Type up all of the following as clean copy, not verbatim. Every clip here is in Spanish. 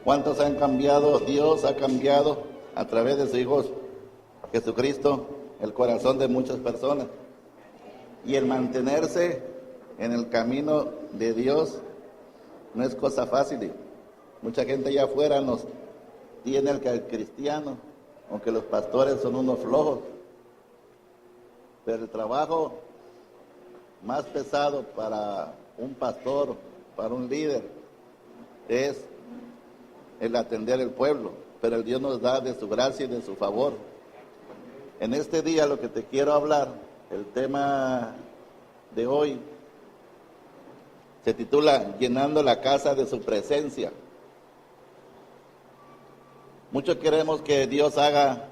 ¿Cuántos han cambiado? Dios ha cambiado a través de su Hijo Jesucristo el corazón de muchas personas. Y el mantenerse en el camino de Dios no es cosa fácil. Mucha gente allá afuera nos tiene el que al cristiano, aunque los pastores son unos flojos. Pero el trabajo más pesado para un pastor, para un líder, es el atender el pueblo. Pero el Dios nos da de su gracia y de su favor. En este día lo que te quiero hablar, el tema de hoy, se titula Llenando la casa de su presencia. Muchos queremos que Dios haga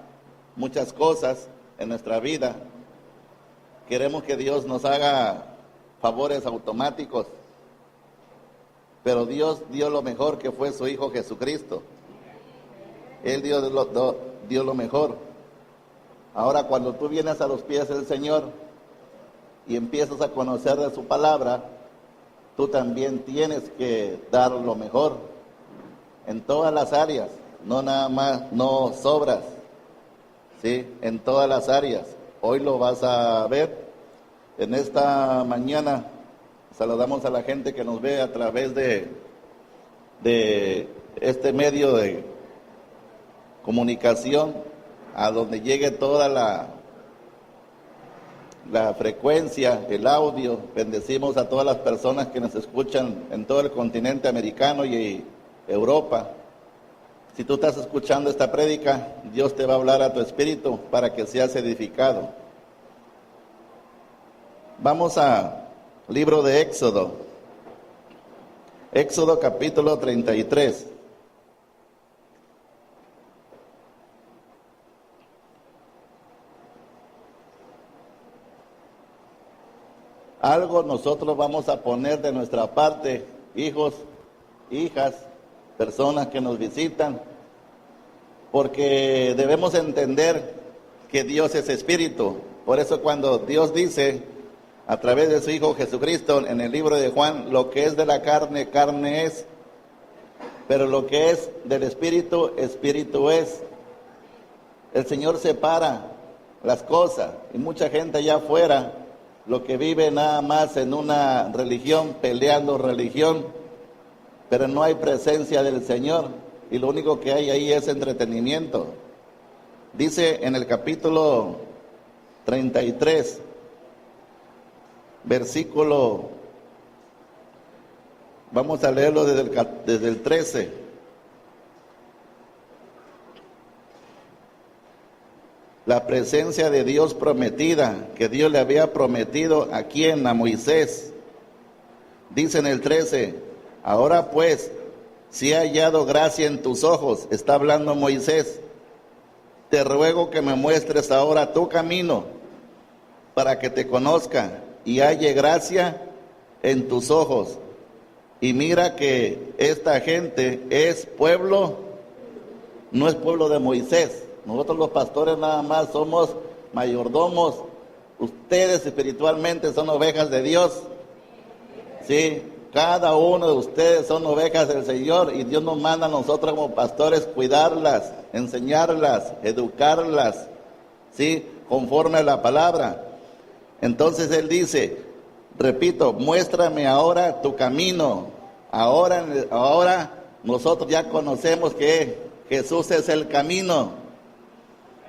muchas cosas en nuestra vida. Queremos que Dios nos haga favores automáticos. Pero Dios dio lo mejor, que fue su Hijo Jesucristo. Él dio lo mejor. Ahora, cuando tú vienes a los pies del Señor y empiezas a conocer de su palabra, tú también tienes que dar lo mejor en todas las áreas, no nada más, no sobras, ¿sí? En todas las áreas. Hoy lo vas a ver. En esta mañana saludamos a la gente que nos ve a través de este medio de comunicación, a donde llegue toda la frecuencia, el audio. Bendecimos a todas las personas que nos escuchan en todo el continente americano y Europa. Si tú estás escuchando esta prédica, Dios te va a hablar a tu espíritu para que seas edificado. Vamos al libro de Éxodo. Éxodo capítulo 33. Algo nosotros vamos a poner de nuestra parte, hijos, hijas, personas que nos visitan, porque debemos entender que Dios es espíritu. Por eso cuando Dios dice a través de su Hijo Jesucristo en el libro de Juan, lo que es de la carne, carne es, pero lo que es del espíritu, espíritu es. El Señor separa las cosas, y mucha gente allá afuera lo que vive nada más en una religión, peleando religión, pero no hay presencia del Señor, y lo único que hay ahí es entretenimiento. Dice en el capítulo 33, versículo, vamos a leerlo desde el 13. La presencia de Dios prometida, que Dios le había prometido a quien, a Moisés. Dice en el 13, ahora pues, si he hallado gracia en tus ojos, está hablando Moisés, te ruego que me muestres ahora tu camino, para que te conozca y halle gracia en tus ojos. Y mira que esta gente es pueblo, no es pueblo de Moisés. Nosotros los pastores nada más somos mayordomos. Ustedes espiritualmente son ovejas de Dios. Sí, cada uno de ustedes son ovejas del Señor, y Dios nos manda a nosotros como pastores cuidarlas, enseñarlas, educarlas, sí, conforme a la palabra. Entonces Él dice, repito, muéstrame ahora tu camino. Ahora nosotros ya conocemos que Jesús es el camino.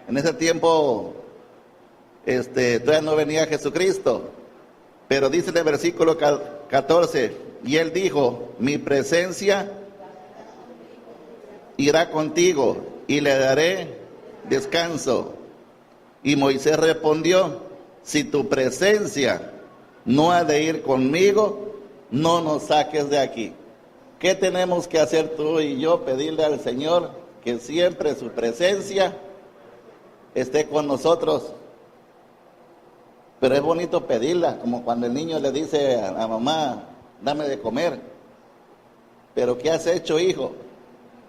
En ese tiempo todavía no venía Jesucristo, pero dice en el versículo 14, y Él dijo, mi presencia irá contigo y le daré descanso. Y Moisés respondió, si tu presencia no ha de ir conmigo, no nos saques de aquí. ¿Qué tenemos que hacer tú y yo? Pedirle al Señor que siempre su presencia esté con nosotros. Pero es bonito pedirla, como cuando el niño le dice a la mamá, dame de comer. Pero ¿qué has hecho, hijo?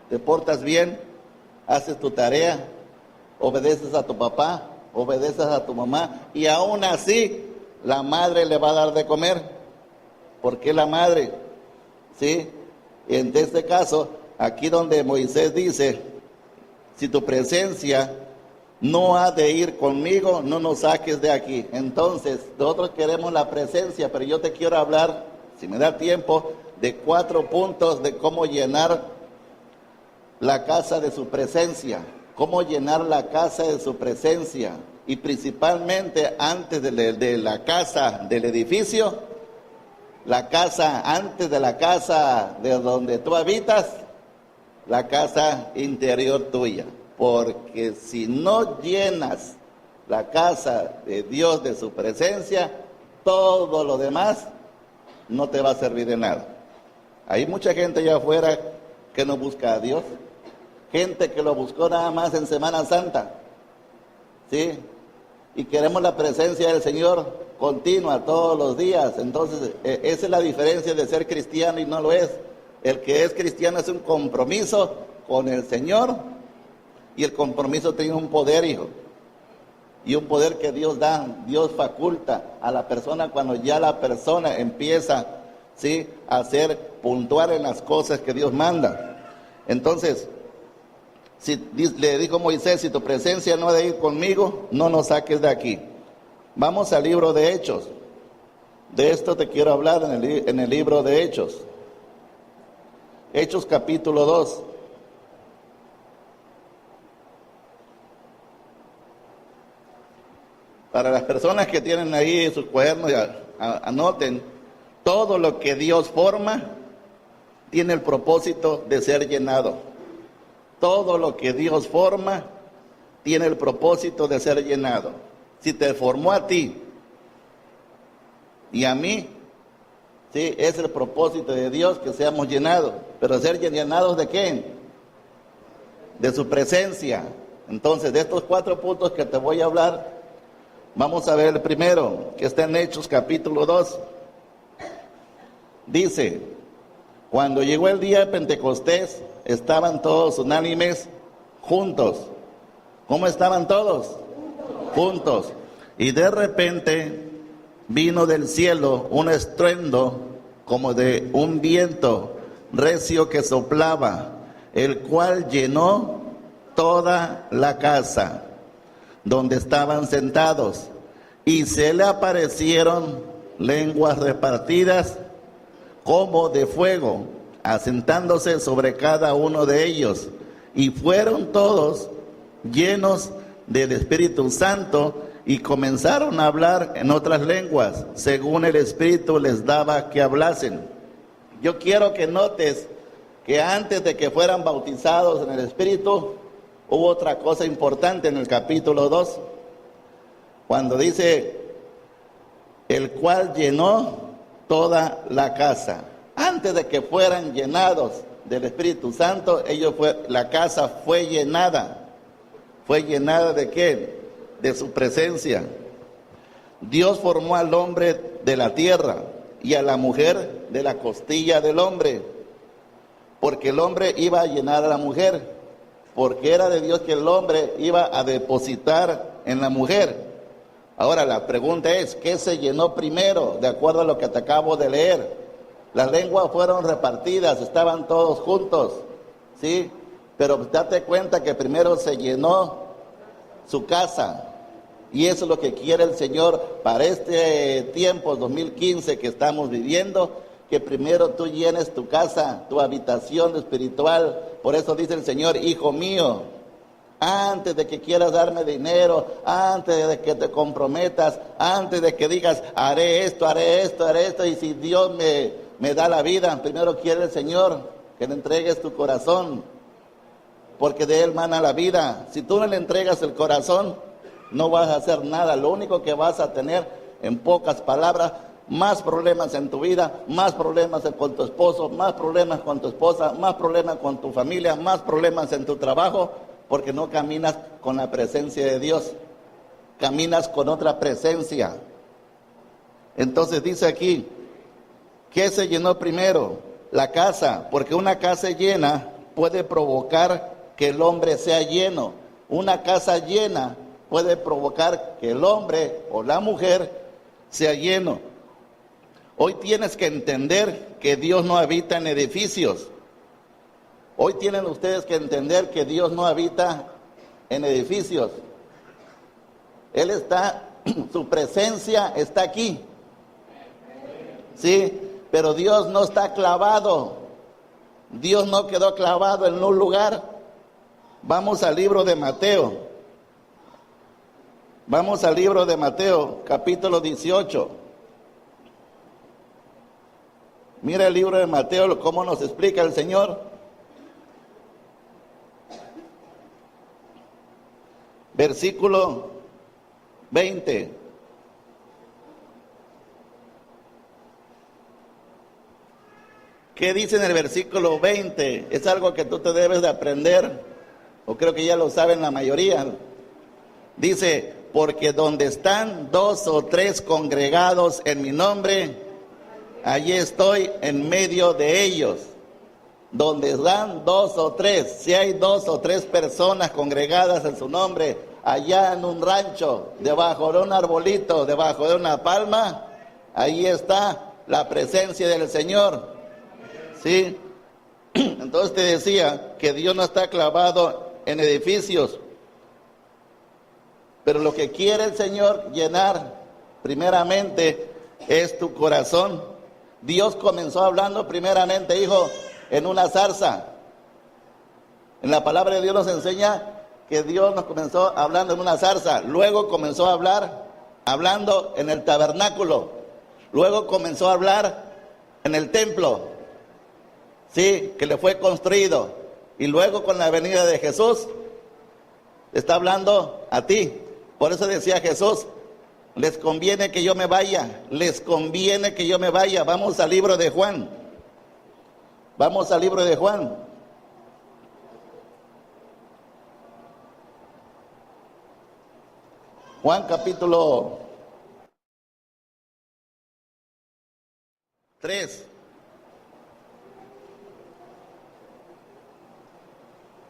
¿Te portas bien? ¿Haces tu tarea? ¿Obedeces a tu papá? ¿Obedeces a tu mamá? Y aún así, la madre le va a dar de comer. ¿Por qué la madre? ¿Sí? En este caso, aquí donde Moisés dice, si tu presencia no ha de ir conmigo, no nos saques de aquí. Entonces, nosotros queremos la presencia, pero yo te quiero hablar, si me da tiempo, de 4 puntos de cómo llenar la casa de su presencia. Cómo llenar la casa de su presencia. Y principalmente antes de la casa, del edificio, la casa, antes de la casa de donde tú habitas, la casa interior tuya. Porque si no llenas la casa de Dios de su presencia, todo lo demás no te va a servir de nada. Hay mucha gente allá afuera que no busca a Dios. Gente que lo buscó nada más en Semana Santa. ¿Sí? Y queremos la presencia del Señor continua todos los días. Entonces, esa es la diferencia de ser cristiano y no lo es. El que es cristiano es un compromiso con el Señor. Y el compromiso tiene un poder, hijo. Y un poder que Dios da, Dios faculta a la persona cuando ya la persona empieza, ¿sí?, a ser puntual en las cosas que Dios manda. Entonces, le dijo Moisés, si tu presencia no ha de ir conmigo, no nos saques de aquí. Vamos al libro de Hechos. De esto te quiero hablar en el libro de Hechos. Hechos capítulo 2. Para las personas que tienen ahí sus cuadernos, anoten, todo lo que Dios forma tiene el propósito de ser llenado. Todo lo que Dios forma tiene el propósito de ser llenado. Si te formó a ti y a mí, sí, es el propósito de Dios que seamos llenados. Pero ser llenados ¿de qué? De su presencia. Entonces, de estos 4 puntos que te voy a hablar, vamos a ver el primero, que está en Hechos capítulo 2. Dice, cuando llegó el día de Pentecostés, estaban todos unánimes juntos. ¿Cómo estaban todos? Juntos. Y de repente vino del cielo un estruendo como de un viento recio que soplaba, el cual llenó toda la casa donde estaban sentados, y se le aparecieron lenguas repartidas como de fuego, asentándose sobre cada uno de ellos, y fueron todos llenos del Espíritu Santo, y comenzaron a hablar en otras lenguas, según el Espíritu les daba que hablasen. Yo quiero que notes que antes de que fueran bautizados en el Espíritu, hubo otra cosa importante en el capítulo 2, cuando dice, el cual llenó toda la casa. Antes de que fueran llenados del Espíritu Santo, la casa fue llenada. ¿Fue llenada de qué? De su presencia. Dios formó al hombre de la tierra y a la mujer de la costilla del hombre, porque el hombre iba a llenar a la mujer, porque era de Dios que el hombre iba a depositar en la mujer. Ahora la pregunta es, ¿qué se llenó primero? De acuerdo a lo que te acabo de leer. Las lenguas fueron repartidas, estaban todos juntos, ¿sí? Pero date cuenta que primero se llenó su casa. Y eso es lo que quiere el Señor para este tiempo 2015 que estamos viviendo, que primero tú llenes tu casa, tu habitación espiritual. Por eso dice el Señor, hijo mío, antes de que quieras darme dinero, antes de que te comprometas, antes de que digas, haré esto, y si Dios me da la vida, primero quiere el Señor que le entregues tu corazón, porque de Él mana la vida. Si tú no le entregas el corazón, no vas a hacer nada. Lo único que vas a tener, en pocas palabras, más problemas en tu vida, más problemas con tu esposo, más problemas con tu esposa, más problemas con tu familia, más problemas en tu trabajo, porque no caminas con la presencia de Dios, caminas con otra presencia. Entonces dice aquí, ¿qué se llenó primero? La casa, porque una casa llena puede provocar que el hombre sea lleno. Una casa llena puede provocar que el hombre o la mujer sea lleno. Hoy tienes que entender que Dios no habita en edificios. Hoy tienen ustedes que entender que Dios no habita en edificios. Él está, su presencia está aquí. Sí, pero Dios no está clavado. Dios no quedó clavado en un lugar. Vamos al libro de Mateo. Vamos al libro de Mateo, capítulo 18. Mira el libro de Mateo, cómo nos explica el Señor. Versículo 20. ¿Qué dice en el versículo 20? Es algo que tú te debes de aprender, o creo que ya lo saben la mayoría. Dice, porque donde están 2 o 3 congregados en mi nombre, allí estoy en medio de ellos. Donde están 2 o 3, si hay 2 o 3 personas congregadas en su nombre, allá en un rancho, debajo de un arbolito, debajo de una palma, ahí está la presencia del Señor. ¿Sí? Entonces te decía que Dios no está clavado en edificios, pero lo que quiere el Señor llenar primeramente es tu corazón. Dios comenzó hablando primeramente, hijo, en una zarza. En la palabra de Dios nos enseña que Dios nos comenzó hablando en una zarza, luego comenzó a hablar hablando en el tabernáculo, luego comenzó a hablar en el templo, sí, que le fue construido, y luego con la venida de Jesús está hablando a ti. Por eso decía Jesús, les conviene que yo me vaya, les conviene que yo me vaya. Vamos al libro de Juan. Vamos al libro de Juan. Juan capítulo 3.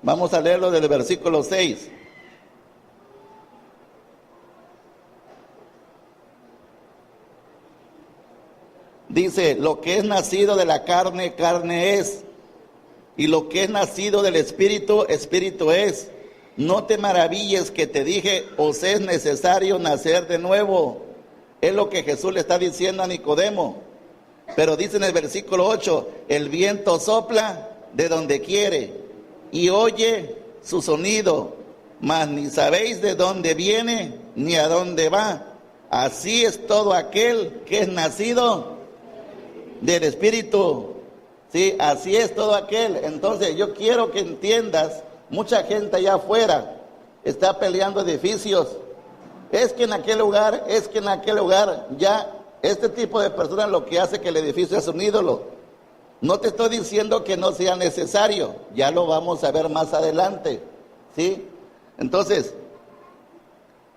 Vamos a leerlo desde el versículo 6. Dice, lo que es nacido de la carne, carne es, y lo que es nacido del Espíritu, Espíritu es. No te maravilles que te dije, os es necesario nacer de nuevo. Es lo que Jesús le está diciendo a Nicodemo. Pero dice en el versículo 8, el viento sopla de donde quiere y oye su sonido, mas ni sabéis de dónde viene ni a dónde va. Así es todo aquel que es nacido del Espíritu. Sí, así es todo aquel. Entonces yo quiero que entiendas, mucha gente allá afuera está peleando edificios. Es que en aquel lugar, ya este tipo de personas lo que hace que el edificio es un ídolo. No te estoy diciendo que no sea necesario, ya lo vamos a ver más adelante, ¿sí? Entonces,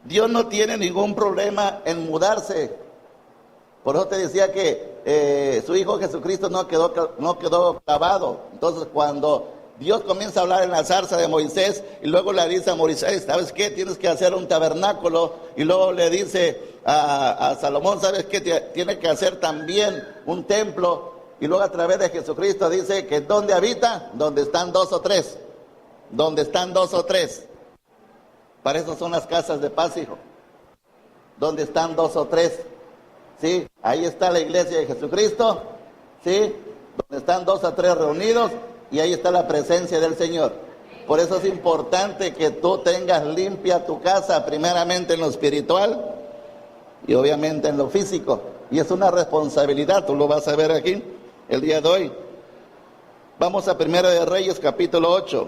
Dios no tiene ningún problema en mudarse. Por eso te decía que su Hijo Jesucristo no quedó clavado. Entonces, cuando Dios comienza a hablar en la zarza de Moisés y luego le dice a Moisés, ¿sabes qué? Tienes que hacer un tabernáculo. Y luego le dice a Salomón, ¿sabes qué? Tiene que hacer también un templo. Y luego a través de Jesucristo dice que ¿dónde habita? Donde están 2 o 3. Donde están 2 o 3. Para eso son las casas de paz, hijo. Donde están 2 o 3. ¿Sí? Ahí está la iglesia de Jesucristo. ¿Sí? Donde están 2 o 3 reunidos. Y ahí está la presencia del Señor. Por eso es importante que tú tengas limpia tu casa, primeramente en lo espiritual y obviamente en lo físico. Y es una responsabilidad, tú lo vas a ver aquí el día de hoy. Vamos a Primera de Reyes, capítulo 8.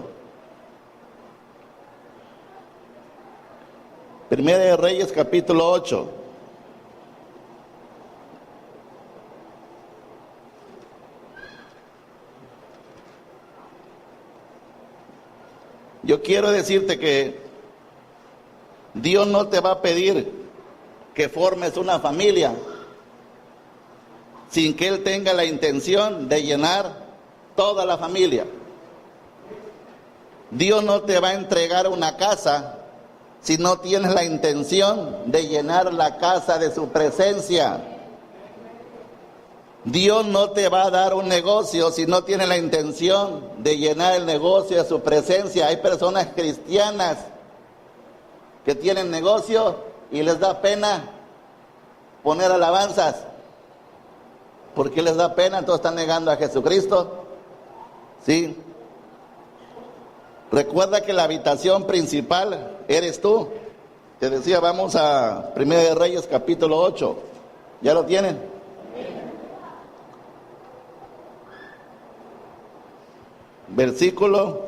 Primera de Reyes, capítulo 8. Yo quiero decirte que Dios no te va a pedir que formes una familia sin que Él tenga la intención de llenar toda la familia. Dios no te va a entregar una casa si no tienes la intención de llenar la casa de su presencia. Dios no te va a dar un negocio si no tiene la intención de llenar el negocio de su presencia. Hay personas cristianas que tienen negocio y les da pena poner alabanzas. ¿Por qué les da pena? Entonces están negando a Jesucristo. ¿Sí? Recuerda que la habitación principal eres tú. Te decía, vamos a 1 de Reyes capítulo 8. ¿Ya lo tienen? Versículo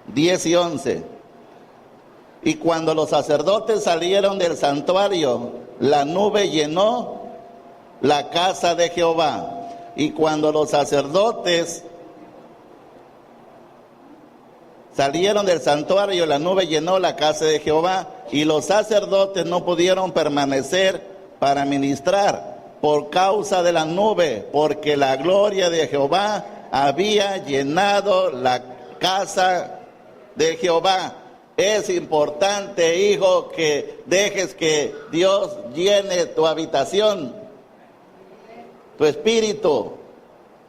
10 y 11. Y cuando los sacerdotes salieron del santuario, la nube llenó la casa de Jehová. Y cuando los sacerdotes salieron del santuario, la nube llenó la casa de Jehová, y los sacerdotes no pudieron permanecer para ministrar por causa de la nube, porque la gloria de Jehová había llenado la casa de Jehová. Es importante, hijo, que dejes que Dios llene tu habitación, tu espíritu,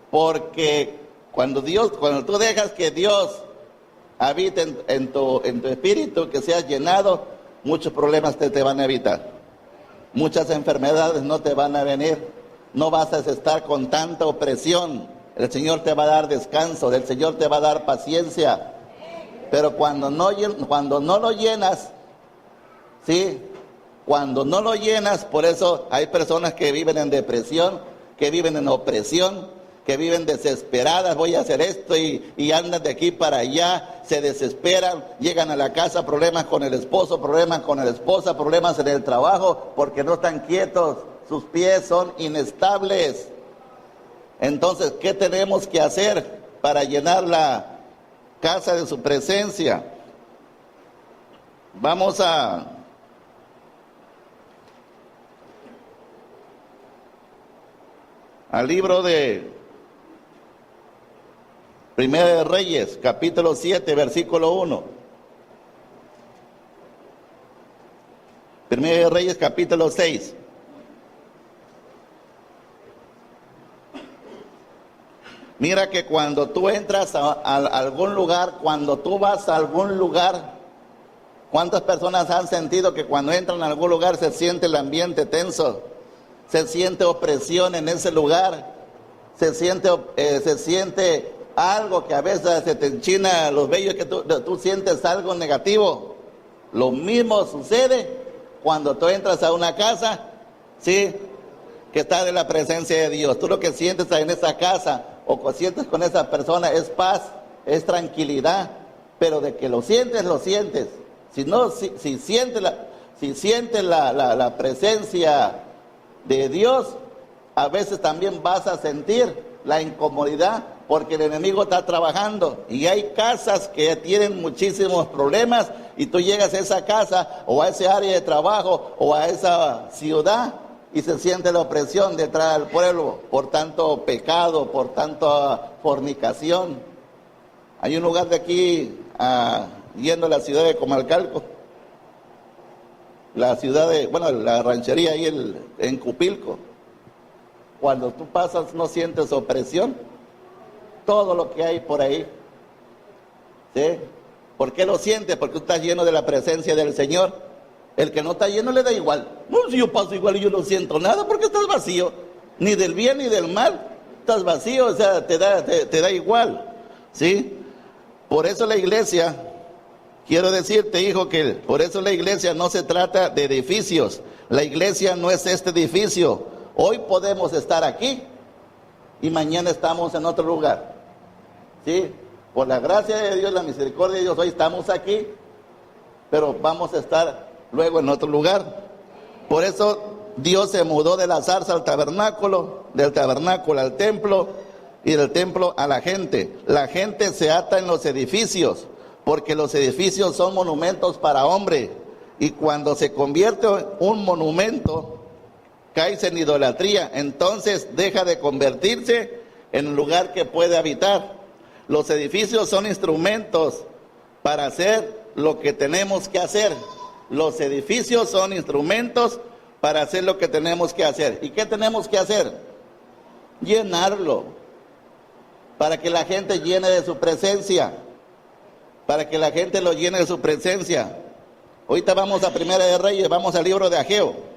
porque cuando tú dejas que Dios habite en tu espíritu, que seas llenado, muchos problemas te van a evitar. Muchas enfermedades no te van a venir. No vas a estar con tanta opresión. El Señor te va a dar descanso, el Señor te va a dar paciencia. Pero cuando no lo llenas, ¿sí? Cuando no lo llenas, por eso hay personas que viven en depresión, que viven en opresión, que viven desesperadas. Voy a hacer esto y andan de aquí para allá, se desesperan, llegan a la casa, problemas con el esposo, problemas con la esposa, problemas en el trabajo, porque no están quietos, sus pies son inestables. Entonces, ¿qué tenemos que hacer para llenar la casa de su presencia? Vamos al libro de Primera de Reyes, capítulo 7, versículo 1. Primera de Reyes, capítulo 6. Mira que cuando tú entras a algún lugar, cuando tú vas a algún lugar, ¿cuántas personas han sentido que cuando entran a algún lugar se siente el ambiente tenso? Se siente opresión en ese lugar, se siente algo que a veces se te enchina los vellos, que tú sientes algo negativo. Lo mismo sucede cuando tú entras a una casa, ¿sí?, que está de la presencia de Dios. Tú lo que sientes en esa casa o que sientes con esa persona es paz, es tranquilidad, pero de que lo sientes, lo sientes. Si sientes la presencia de Dios, a veces también vas a sentir la incomodidad, porque el enemigo está trabajando, y hay casas que tienen muchísimos problemas, y tú llegas a esa casa, o a ese área de trabajo, o a esa ciudad, y se siente la opresión detrás del pueblo, por tanto pecado, por tanta fornicación. Hay un lugar de aquí, yendo a la ciudad de Comalcalco, la ranchería ahí en Cupilco. Cuando tú pasas no sientes opresión, todo lo que hay por ahí, ¿sí? ¿Por qué lo sientes? Porque tú estás lleno de la presencia del Señor. El que no está lleno le da igual. No, si yo paso igual y yo no siento nada, porque estás vacío, ni del bien ni del mal, estás vacío, o sea, te da igual, ¿sí? Por eso la iglesia, quiero decirte, hijo, que por eso la iglesia no se trata de edificios. La iglesia no es este edificio. Hoy podemos estar aquí y mañana estamos en otro lugar, ¿sí? Por la gracia de Dios, la misericordia de Dios, hoy estamos aquí, pero vamos a estar luego en otro lugar. Por eso Dios se mudó de la zarza al tabernáculo, del tabernáculo al templo, y del templo a la gente. La gente se ata en los edificios, porque los edificios son monumentos para hombre, y cuando se convierte un monumento, caes en idolatría, entonces deja de convertirse en un lugar que puede habitar. Los edificios son instrumentos para hacer lo que tenemos que hacer. Los edificios son instrumentos para hacer lo que tenemos que hacer. ¿Y qué tenemos que hacer? llenarlo, para que la gente llene de su presencia, para que la gente lo llene de su presencia. Ahorita vamos a Primera de Reyes, vamos al libro de Ageo.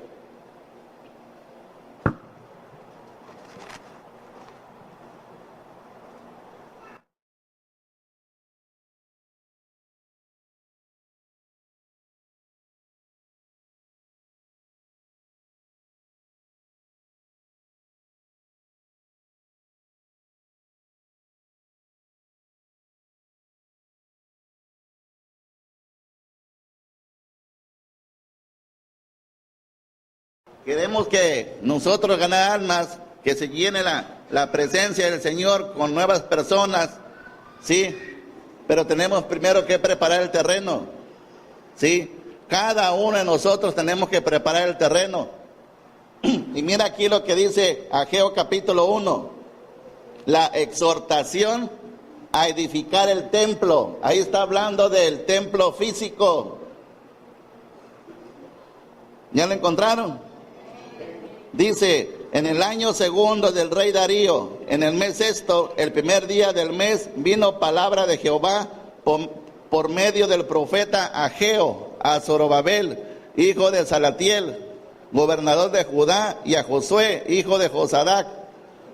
Queremos que nosotros ganar almas, que se llene la presencia del Señor con nuevas personas, ¿sí? Pero tenemos primero que preparar el terreno, ¿sí? Cada uno de nosotros tenemos que preparar el terreno. Y mira aquí lo que dice Ageo capítulo 1, la exhortación a edificar el templo. Ahí está hablando del templo físico. ¿Ya lo encontraron? Dice, en el año segundo del rey Darío, en el mes sexto, el primer día del mes, vino palabra de Jehová por medio del profeta Ageo a Zorobabel, hijo de Salatiel, gobernador de Judá, y a Josué, hijo de Josadac,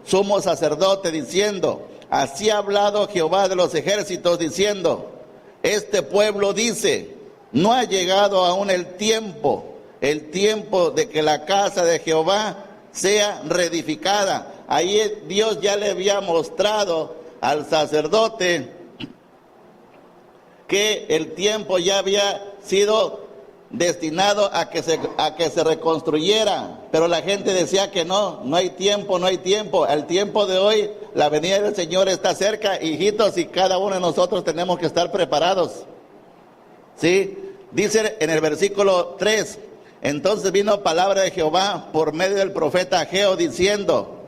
sumo sacerdote, diciendo, así ha hablado Jehová de los ejércitos, diciendo, este pueblo dice, no ha llegado aún el tiempo de que la casa de Jehová sea reedificada. Ahí Dios ya le había mostrado al sacerdote que el tiempo ya había sido destinado a que se reconstruyera, pero la gente decía que no hay tiempo, no hay tiempo. Al tiempo de hoy, la venida del Señor está cerca, hijitos, y cada uno de nosotros tenemos que estar preparados. ¿Sí? Dice en el versículo 3, entonces vino palabra de Jehová por medio del profeta Ageo diciendo,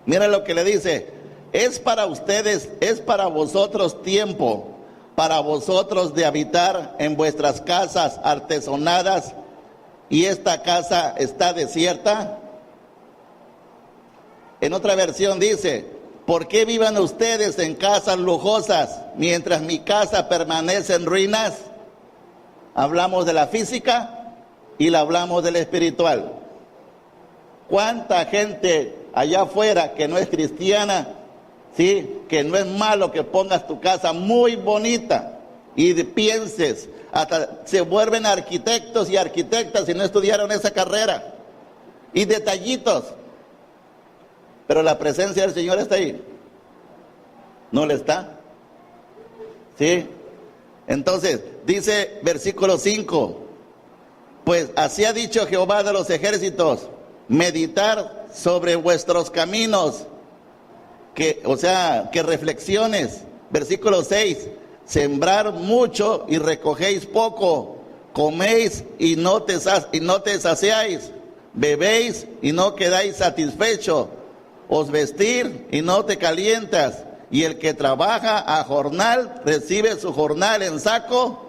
mira lo que le dice, es para ustedes, es para vosotros tiempo, para vosotros de habitar en vuestras casas artesonadas, y esta casa está desierta. En otra versión dice, ¿por qué vivan ustedes en casas lujosas mientras mi casa permanece en ruinas? Hablamos de la física y la hablamos del espiritual. ¿Cuánta gente allá afuera que no es cristiana, sí, que no es malo que pongas tu casa muy bonita y pienses, hasta se vuelven arquitectos y arquitectas y no estudiaron esa carrera, y detallitos, pero la presencia del Señor está ahí? ¿No le está? ¿Sí? Entonces, dice versículo 5, pues así ha dicho Jehová de los ejércitos, meditar sobre vuestros caminos, que reflexiones. Versículo 6, sembrar mucho y recogéis poco, coméis y no te saciáis, bebéis y no quedáis satisfechos, os vestir y no te calientas, y el que trabaja a jornal recibe su jornal en saco,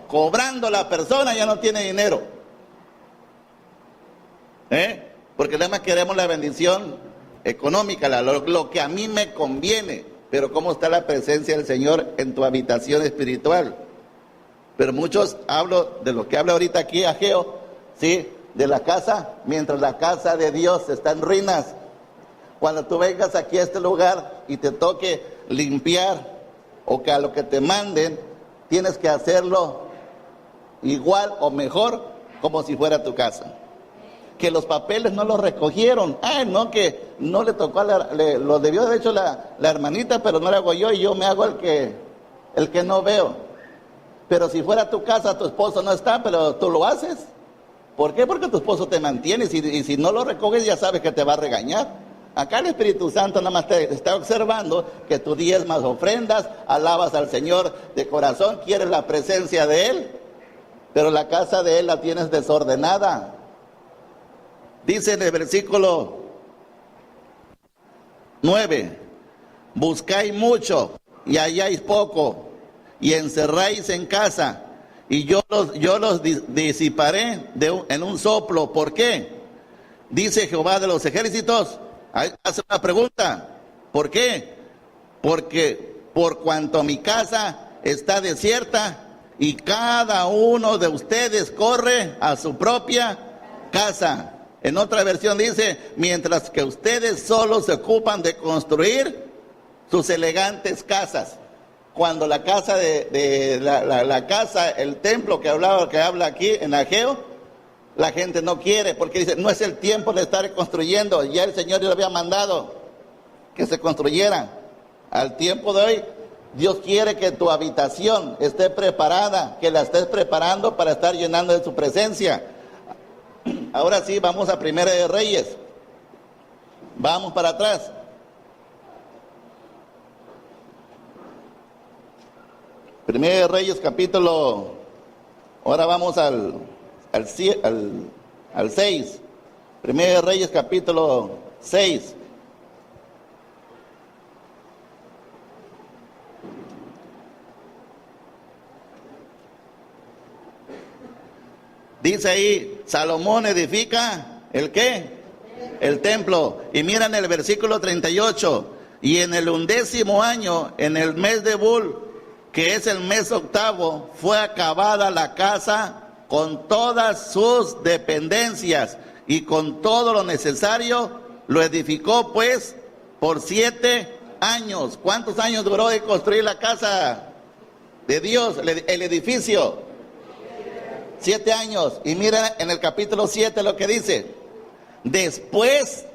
cobrando la persona ya no tiene dinero. Porque nada más queremos la bendición económica, lo que a mí me conviene, pero ¿cómo está la presencia del Señor en tu habitación espiritual? Pero muchos, hablo de lo que habla ahorita aquí Ageo, ¿sí? De la casa, mientras la casa de Dios está en ruinas. Cuando tú vengas aquí a este lugar y te toque limpiar, o que a lo que te manden, tienes que hacerlo igual o mejor como si fuera tu casa. Que los papeles no los recogieron, no, que no le tocó, lo debió haber hecho la hermanita, pero no lo hago yo, y yo me hago el que no veo. Pero si fuera tu casa, tu esposo no está, pero tú lo haces. ¿Por qué? Porque tu esposo te mantiene, y si no lo recoges ya sabes que te va a regañar. Acá el Espíritu Santo nada más te está observando que tú diezmas, ofrendas, alabas al Señor de corazón, quieres la presencia de Él, pero la casa de Él la tienes desordenada. Dice en el versículo 9, buscáis mucho y halláis poco, y encerráis en casa, y yo los disiparé en un soplo. ¿Por qué? Dice Jehová de los ejércitos, Hace una pregunta. ¿Por qué? Porque por cuanto mi casa está desierta y cada uno de ustedes corre a su propia casa. En otra versión dice, mientras que ustedes solo se ocupan de construir sus elegantes casas. Cuando la casa la casa, el templo que habla aquí en Ageo, la gente no quiere porque dice, no es el tiempo de estar construyendo, ya el Señor le había mandado que se construyera. Al tiempo de hoy, Dios quiere que tu habitación esté preparada, que la estés preparando para estar llenando de su presencia. Ahora sí, vamos a Primera de Reyes. Vamos para atrás. Primera de Reyes, capítulo. Ahora vamos al 6. Primera de Reyes, capítulo 6. Dice ahí, Salomón edifica, ¿el qué? El templo. Y miran el versículo 38. Y en el 11º año, en el mes de Bul, que es el mes octavo, fue acabada la casa con todas sus dependencias y con todo lo necesario. Lo edificó pues por 7 años. ¿Cuántos años duró de construir la casa de Dios, el edificio? 7 años. Y mira en el capítulo 7 lo que dice. Después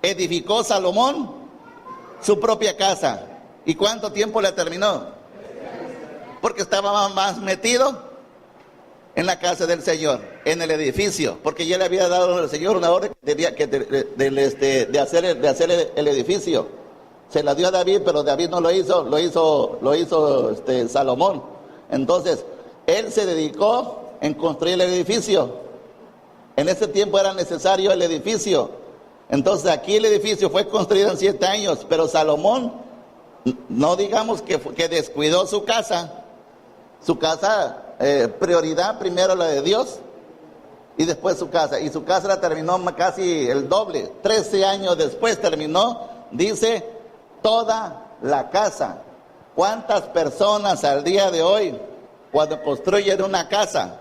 edificó Salomón su propia casa. ¿Y cuánto tiempo la terminó? Porque estaba más metido en la casa del Señor, en el edificio, porque ya le había dado al Señor una orden de hacer el edificio. Se la dio a David, pero David no lo hizo, lo hizo Salomón. Entonces, él se dedicó en construir el edificio. En ese tiempo era necesario el edificio. Entonces, aquí el edificio fue construido en 7 años, pero Salomón, no digamos que descuidó su casa. Su casa, prioridad primero la de Dios y después su casa. Y su casa la terminó casi el doble. 13 años después terminó, dice, toda la casa. ¿Cuántas personas al día de hoy, cuando construyen una casa,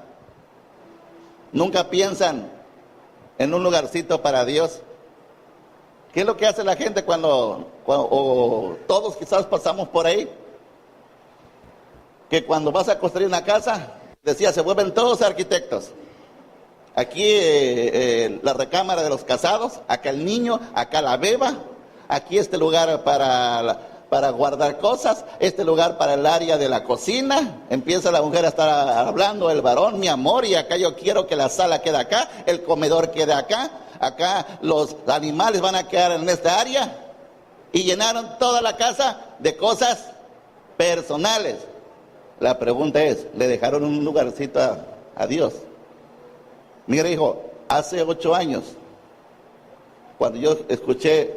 nunca piensan en un lugarcito para Dios? ¿Qué es lo que hace la gente cuando o todos quizás pasamos por ahí? Que cuando vas a construir una casa, decía, se vuelven todos arquitectos. Aquí la recámara de los casados, acá el niño, acá la beba, aquí este lugar para guardar cosas, este lugar para el área de la cocina. Empieza la mujer a estar hablando, el varón, mi amor, y acá yo quiero que la sala quede acá, el comedor quede acá, acá los animales van a quedar en esta área. Y llenaron toda la casa de cosas personales. La pregunta es, ¿le dejaron un lugarcito a Dios? Mira, hijo, hace 8 años, cuando yo escuché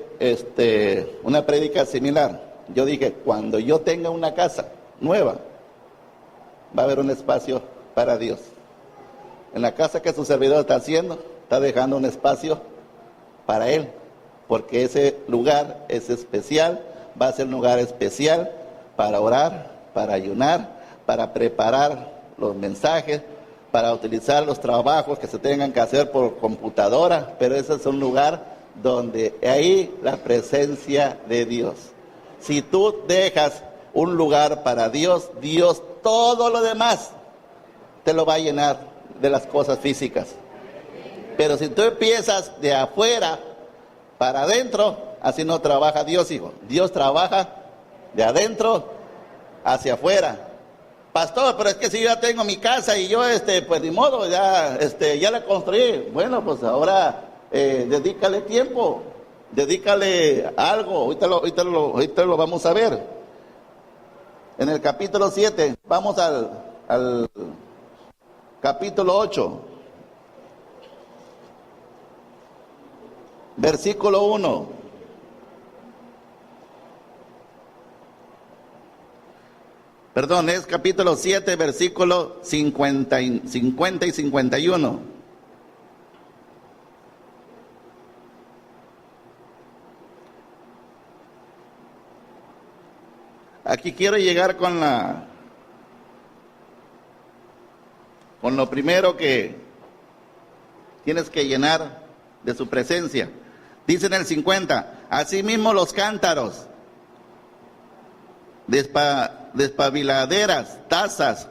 una prédica similar, yo dije, cuando yo tenga una casa nueva, va a haber un espacio para Dios. En la casa que su servidor está haciendo, está dejando un espacio para Él, porque ese lugar es especial, va a ser un lugar especial para orar, para ayunar, para preparar los mensajes, para utilizar los trabajos que se tengan que hacer por computadora, pero ese es un lugar donde hay la presencia de Dios. Si tú dejas un lugar para Dios, Dios todo lo demás te lo va a llenar de las cosas físicas. Pero si tú empiezas de afuera para adentro, así no trabaja Dios, hijo. Dios trabaja de adentro hacia afuera. Pastor, pero es que si yo ya tengo mi casa y yo, pues ni modo, ya la construí. Bueno, pues ahora dedícale tiempo, dedícale algo. Ahorita lo vamos a ver. En el capítulo 7, vamos al capítulo 8. Versículo 1. Perdón, es capítulo 7, versículo 50 y 51. aquí quiero llegar con lo primero que tienes que llenar de su presencia. Dice en el 50, asimismo los cántaros, despabiladeras, tazas,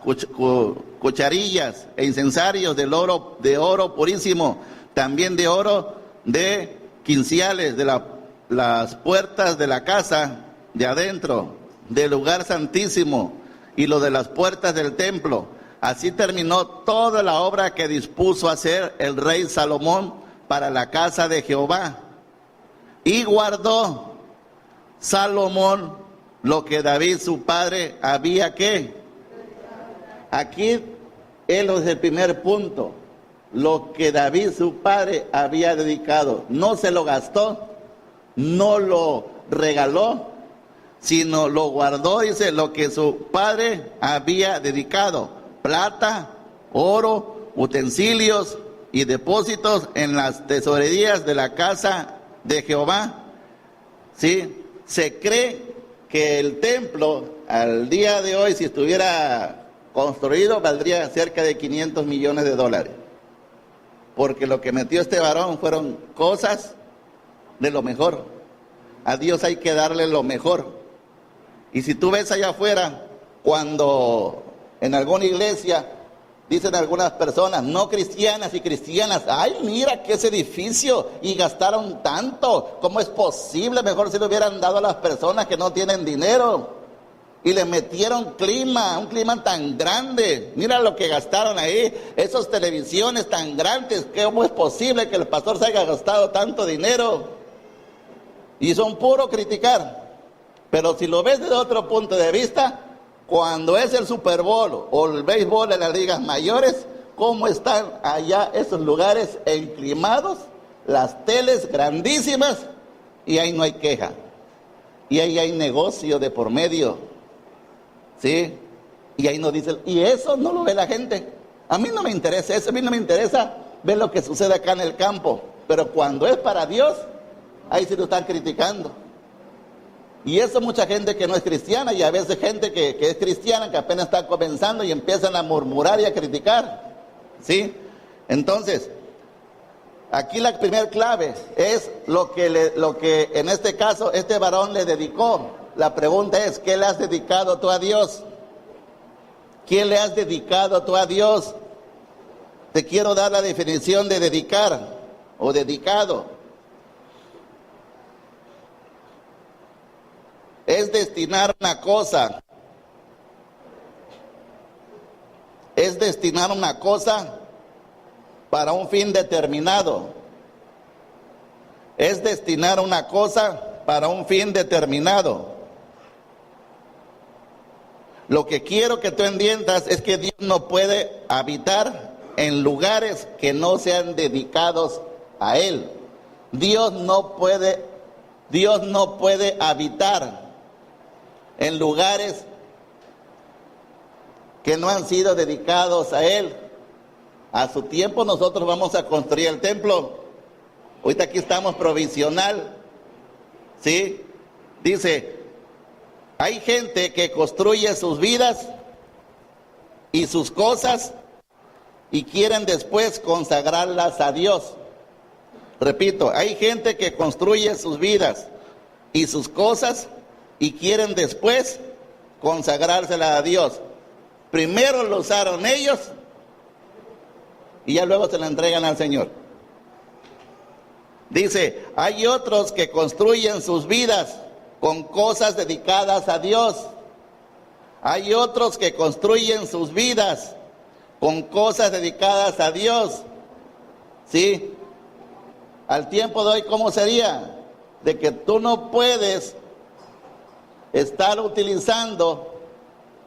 cucharillas e incensarios de oro purísimo, también de oro de quinciales, de las puertas de la casa de adentro, del lugar santísimo y lo de las puertas del templo. Así terminó toda la obra que dispuso hacer el rey Salomón para la casa de Jehová. Y guardó Salomón lo que David su padre había ¿qué? Aquí él es el primer punto. Lo que David su padre había dedicado. No se lo gastó, no lo regaló, sino lo guardó, dice, lo que su padre había dedicado. Plata, oro, utensilios y depósitos en las tesorerías de la casa de Jehová. ¿Sí? Se cree que el templo al día de hoy, si estuviera construido, valdría cerca de 500 millones de dólares. Porque lo que metió este varón fueron cosas de lo mejor. A Dios hay que darle lo mejor. Y si tú ves allá afuera, cuando en alguna iglesia dicen algunas personas, no cristianas y cristianas, ay, mira que ese edificio y gastaron tanto, ¿cómo es posible? Mejor si lo hubieran dado a las personas que no tienen dinero. Y le metieron un clima tan grande, mira lo que gastaron ahí, esas televisiones tan grandes, ¿cómo es posible que el pastor se haya gastado tanto dinero? Y son puro criticar. Pero si lo ves desde otro punto de vista, cuando es el Super Bowl o el béisbol en las ligas mayores, ¿cómo están allá esos lugares enclimados? Las teles grandísimas y ahí no hay queja. Y ahí hay negocio de por medio. ¿Sí? Y ahí nos dicen, y eso no lo ve la gente. A mí no me interesa eso, a mí no me interesa ver lo que sucede acá en el campo. Pero cuando es para Dios, ahí sí lo están criticando. Y eso mucha gente que no es cristiana, y a veces gente que es cristiana, que apenas está comenzando y empiezan a murmurar y a criticar. ¿Sí? Entonces, aquí la primera clave es lo que en este caso este varón le dedicó. La pregunta es, ¿qué le has dedicado tú a Dios? ¿Qué le has dedicado tú a Dios? Te quiero dar la definición de dedicar o dedicado. Es destinar una cosa. Es destinar una cosa para un fin determinado. Es destinar una cosa para un fin determinado. Lo que quiero que tú entiendas es que Dios no puede habitar en lugares que no sean dedicados a Él. Dios no puede habitar en lugares que no han sido dedicados a Él. A su tiempo nosotros vamos a construir el templo. Ahorita aquí estamos provisional. ¿Sí? Dice, hay gente que construye sus vidas y sus cosas y quieren después consagrarlas a Dios. Repito, hay gente que construye sus vidas y sus cosas y quieren después consagrárselas a Dios. Primero lo usaron ellos y ya luego se la entregan al Señor. Dice, hay otros que construyen sus vidas con cosas dedicadas a Dios. Hay otros que construyen sus vidas con cosas dedicadas a Dios. ¿Sí? Al tiempo de hoy, ¿cómo sería? De que tú no puedes estar utilizando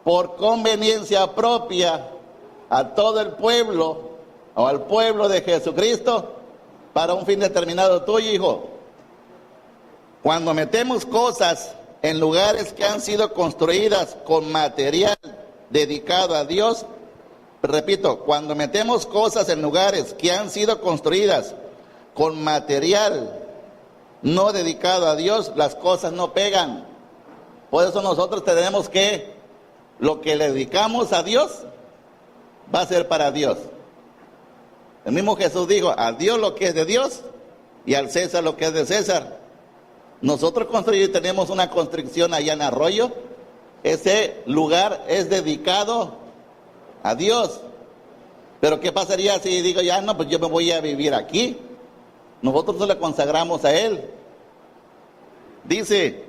por conveniencia propia a todo el pueblo o al pueblo de Jesucristo para un fin determinado tuyo, hijo. Cuando metemos cosas en lugares que han sido construidas con material dedicado a Dios, repito, cuando metemos cosas en lugares que han sido construidas con material no dedicado a Dios, las cosas no pegan. Por eso nosotros tenemos que, lo que le dedicamos a Dios, va a ser para Dios. El mismo Jesús dijo, a Dios lo que es de Dios y al César lo que es de César. Nosotros tenemos una construcción allá en Arroyo. Ese lugar es dedicado a Dios. Pero ¿qué pasaría si digo, ya no, pues yo me voy a vivir aquí? Nosotros se le consagramos a Él. Dice,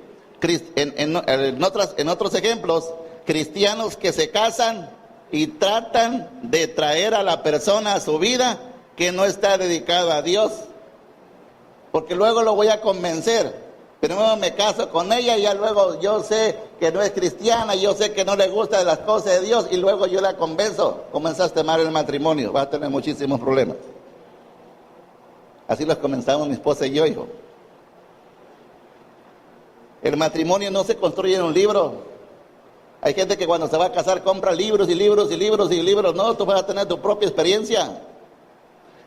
en otros ejemplos, cristianos que se casan y tratan de traer a la persona a su vida que no está dedicado a Dios. Porque luego lo voy a convencer. Primero me caso con ella y ya luego yo sé que no es cristiana, yo sé que no le gusta las cosas de Dios y luego yo la convenzo. Comenzaste mal el matrimonio, vas a tener muchísimos problemas. Así los comenzamos mi esposa y yo, hijo. El matrimonio no se construye en un libro. Hay gente que cuando se va a casar compra libros y libros y libros y libros. No, tú vas a tener tu propia experiencia.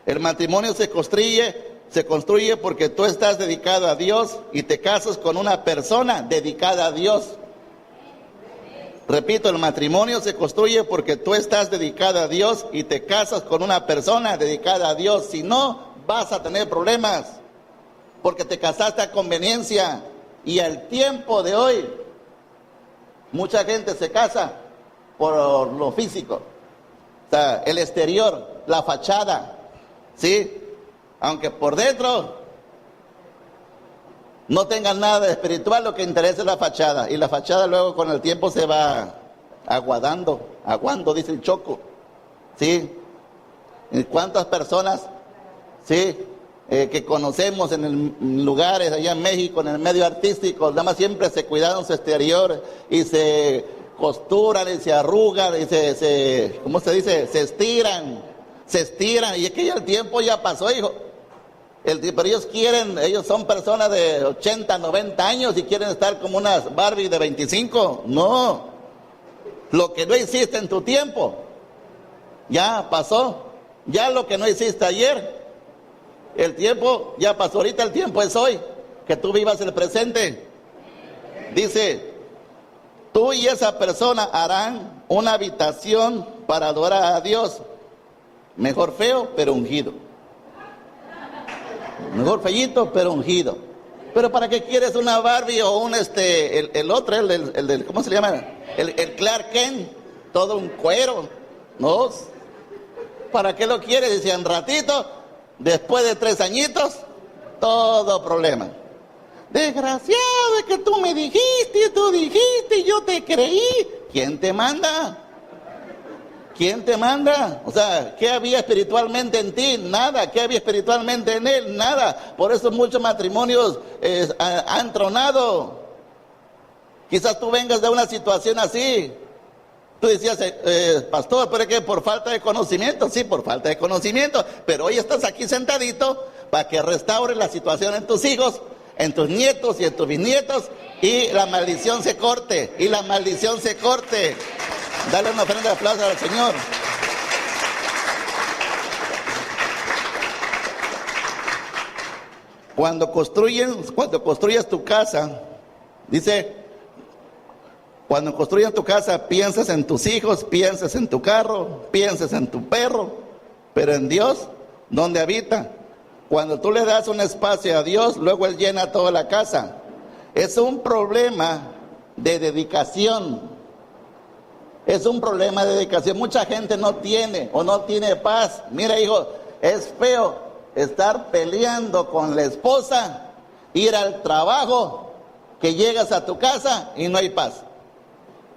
El matrimonio se construye porque tú estás dedicado a Dios y te casas con una persona dedicada a Dios. Repito, el matrimonio se construye porque tú estás dedicado a Dios y te casas con una persona dedicada a Dios. Si no, vas a tener problemas porque te casaste a conveniencia. Y al tiempo de hoy, mucha gente se casa por lo físico, o sea, el exterior, la fachada, ¿sí? Aunque por dentro no tengan nada de espiritual, lo que interesa es la fachada. Y la fachada luego con el tiempo se va aguando, dice el Choco, ¿sí? ¿Y cuántas personas, sí, que conocemos en lugares allá en México, en el medio artístico, nada más siempre se cuidaron su exterior y se costuran y se arrugan y ¿cómo se dice? Se estiran, y es que ya el tiempo ya pasó, hijo. Pero ellos son personas de 80, 90 años y quieren estar como unas Barbie de 25. No, lo que no hiciste en tu tiempo, ya pasó. Ya lo que no hiciste ayer, el tiempo ya pasó, ahorita el tiempo es hoy, que tú vivas el presente. Dice, tú y esa persona harán una habitación para adorar a Dios. Mejor feo, pero ungido. Mejor feíto, pero ungido. Pero ¿para qué quieres una Barbie o un el otro, el ¿cómo se llama? El Clark Kent, todo un cuero, ¿no? ¿Para qué lo quieres? Dice, en ratito, después de 3 añitos, todo problema. Desgraciado, es que tú me dijiste, tú dijiste, y yo te creí. ¿Quién te manda? ¿Quién te manda? O sea, ¿qué había espiritualmente en ti? Nada. ¿Qué había espiritualmente en él? Nada. Por eso muchos matrimonios han tronado. Quizás tú vengas de una situación así. Tú decías, pastor, pero es que por falta de conocimiento. Sí, por falta de conocimiento. Pero hoy estás aquí sentadito para que restaures la situación en tus hijos, en tus nietos y en tus bisnietos, y la maldición se corte, Dale una ofrenda de aplauso al Señor. Cuando construyas tu casa, dice, cuando construyas tu casa, piensas en tus hijos, piensas en tu carro, piensas en tu perro, pero en Dios, ¿dónde habita? Cuando tú le das un espacio a Dios, luego Él llena toda la casa. Es un problema de dedicación. Es un problema de dedicación. Mucha gente no tiene paz. Mira, hijo, es feo estar peleando con la esposa, ir al trabajo, que llegas a tu casa y no hay paz.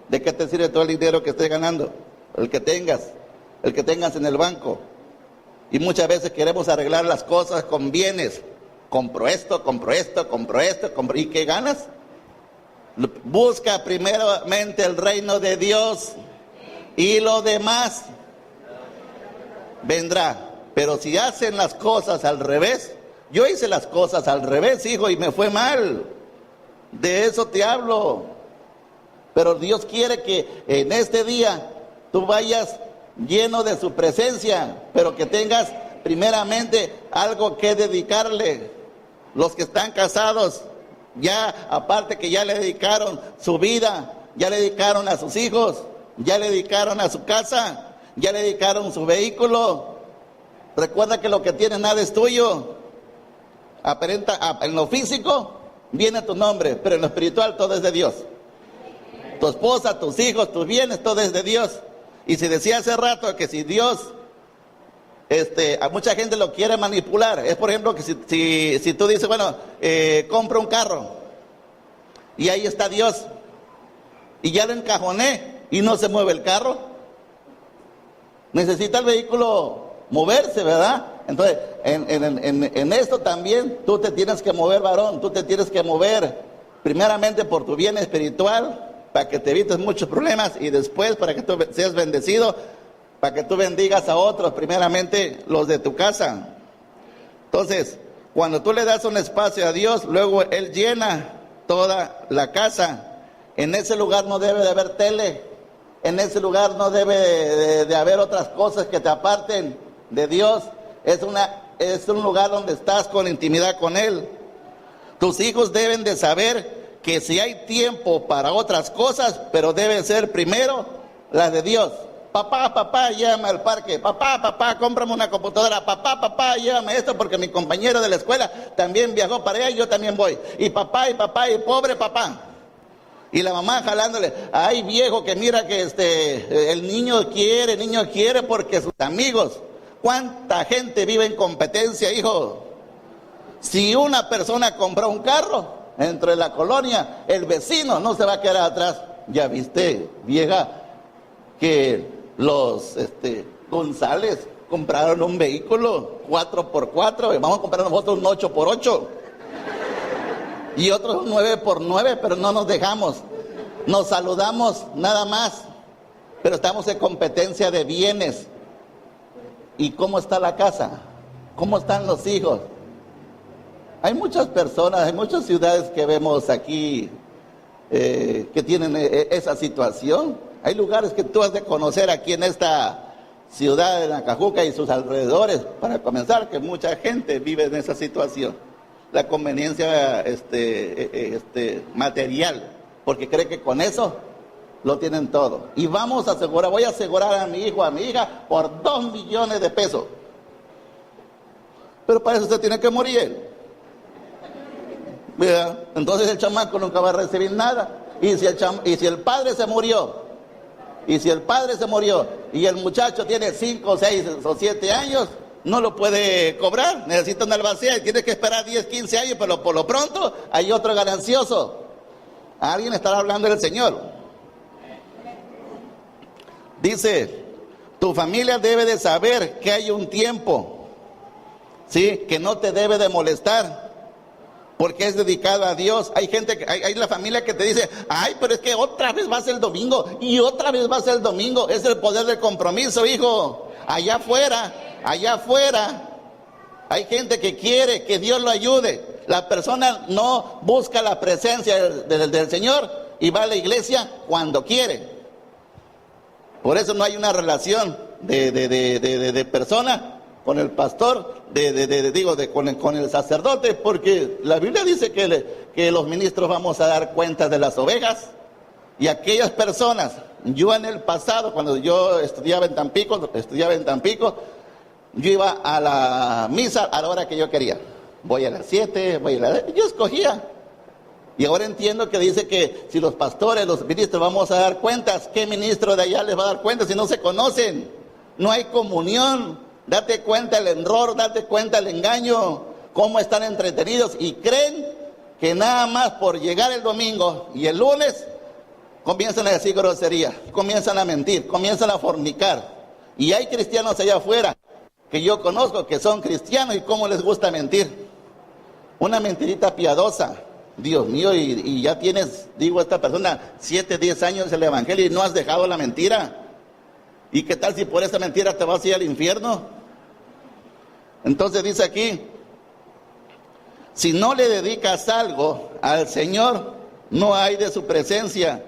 ¿De qué te sirve todo el dinero que estés ganando? El que tengas en el banco. Y muchas veces queremos arreglar las cosas con bienes. Compro esto. ¿Y qué ganas? Busca primeramente el reino de Dios y lo demás vendrá. Pero si hacen las cosas al revés, yo hice las cosas al revés, hijo, y me fue mal. De eso te hablo. Pero Dios quiere que en este día tú vayas lleno de su presencia, pero que tengas primeramente algo que dedicarle. Los que están casados, Ya, aparte que ya le dedicaron su vida, ya le dedicaron a sus hijos, ya le dedicaron a su casa, ya le dedicaron su vehículo. Recuerda que lo que tienes nada es tuyo. En lo físico viene tu nombre, pero en lo espiritual todo es de Dios. Tu esposa, tus hijos, tus bienes, todo es de Dios. Y si decía hace rato que si Dios, a mucha gente lo quiere manipular. Es por ejemplo que si tú dices, bueno, compra un carro y ahí está Dios y ya lo encajoné y no se mueve el carro. Necesita el vehículo moverse, ¿verdad? Entonces, en esto también tú te tienes que mover, varón. Tú te tienes que mover primeramente por tu bien espiritual, para que te evites muchos problemas, y después para que tú seas bendecido, para que tú bendigas a otros, primeramente los de tu casa. Entonces, cuando tú le das un espacio a Dios, luego Él llena toda la casa. En ese lugar no debe de haber tele, en ese lugar no debe de haber otras cosas que te aparten de Dios. Es un lugar donde estás con intimidad con Él. Tus hijos deben de saber que si hay tiempo para otras cosas, pero debe ser primero las de Dios. Papá, llévame al parque. Papá, cómprame una computadora. Papá, llévame esto porque mi compañero de la escuela también viajó para allá y yo también voy. Y papá, y pobre papá. Y la mamá jalándole, ay viejo, que mira que el niño quiere porque sus amigos. ¿Cuánta gente vive en competencia, hijo? Si una persona compra un carro entre la colonia, el vecino no se va a quedar atrás. Ya viste, vieja, que los González compraron un vehículo 4x4, vamos a comprar nosotros un 8x8 y otros un 9x9, pero no nos dejamos, nos saludamos nada más, pero estamos en competencia de bienes. ¿Y cómo está la casa? ¿Cómo están los hijos? Hay muchas personas, hay muchas ciudades que vemos aquí que tienen esa situación. Hay lugares que tú has de conocer aquí en esta ciudad de Nacajuca y sus alrededores, para comenzar, que mucha gente vive en esa situación. La conveniencia material, porque cree que con eso lo tienen todo. Y voy a asegurar a mi hijo, a mi hija, por 2 millones de pesos. Pero para eso usted tiene que morir. Entonces el chamaco nunca va a recibir nada. Y si el padre se murió, y el muchacho tiene 5, 6 o 7 años, no lo puede cobrar, necesita una albacea y tiene que esperar 10, 15 años, pero por lo pronto hay otro ganancioso. Alguien estará hablando del Señor. Dice, tu familia debe de saber que hay un tiempo, ¿sí? Que no te debe de molestar, porque es dedicado a Dios. Hay gente, hay la familia que te dice, ay, pero es que otra vez va a ser el domingo, y otra vez va a ser el domingo. Es el poder del compromiso, hijo. Allá afuera, hay gente que quiere que Dios lo ayude. La persona no busca la presencia del Señor y va a la iglesia cuando quiere. Por eso no hay una relación de persona con el pastor, con el sacerdote, porque la Biblia dice que los ministros vamos a dar cuenta de las ovejas. Y aquellas personas, yo en el pasado, cuando yo estudiaba en Tampico, yo iba a la misa a la hora que yo quería. Voy a las 7, yo escogía. Y ahora entiendo que dice que si los pastores, los ministros vamos a dar cuentas, ¿qué ministro de allá les va a dar cuentas si no se conocen? No hay comunión. Date cuenta el error, date cuenta el engaño, cómo están entretenidos y creen que nada más por llegar el domingo y el lunes comienzan a decir grosería, comienzan a mentir, comienzan a fornicar. Y hay cristianos allá afuera que yo conozco que son cristianos y cómo les gusta mentir. Una mentirita piadosa. Dios mío, y ya tienes, esta persona 7, 10 años en el evangelio y no has dejado la mentira. ¿Y qué tal si por esa mentira te vas a ir al infierno? Entonces dice aquí, si no le dedicas algo al Señor, no hay de su presencia.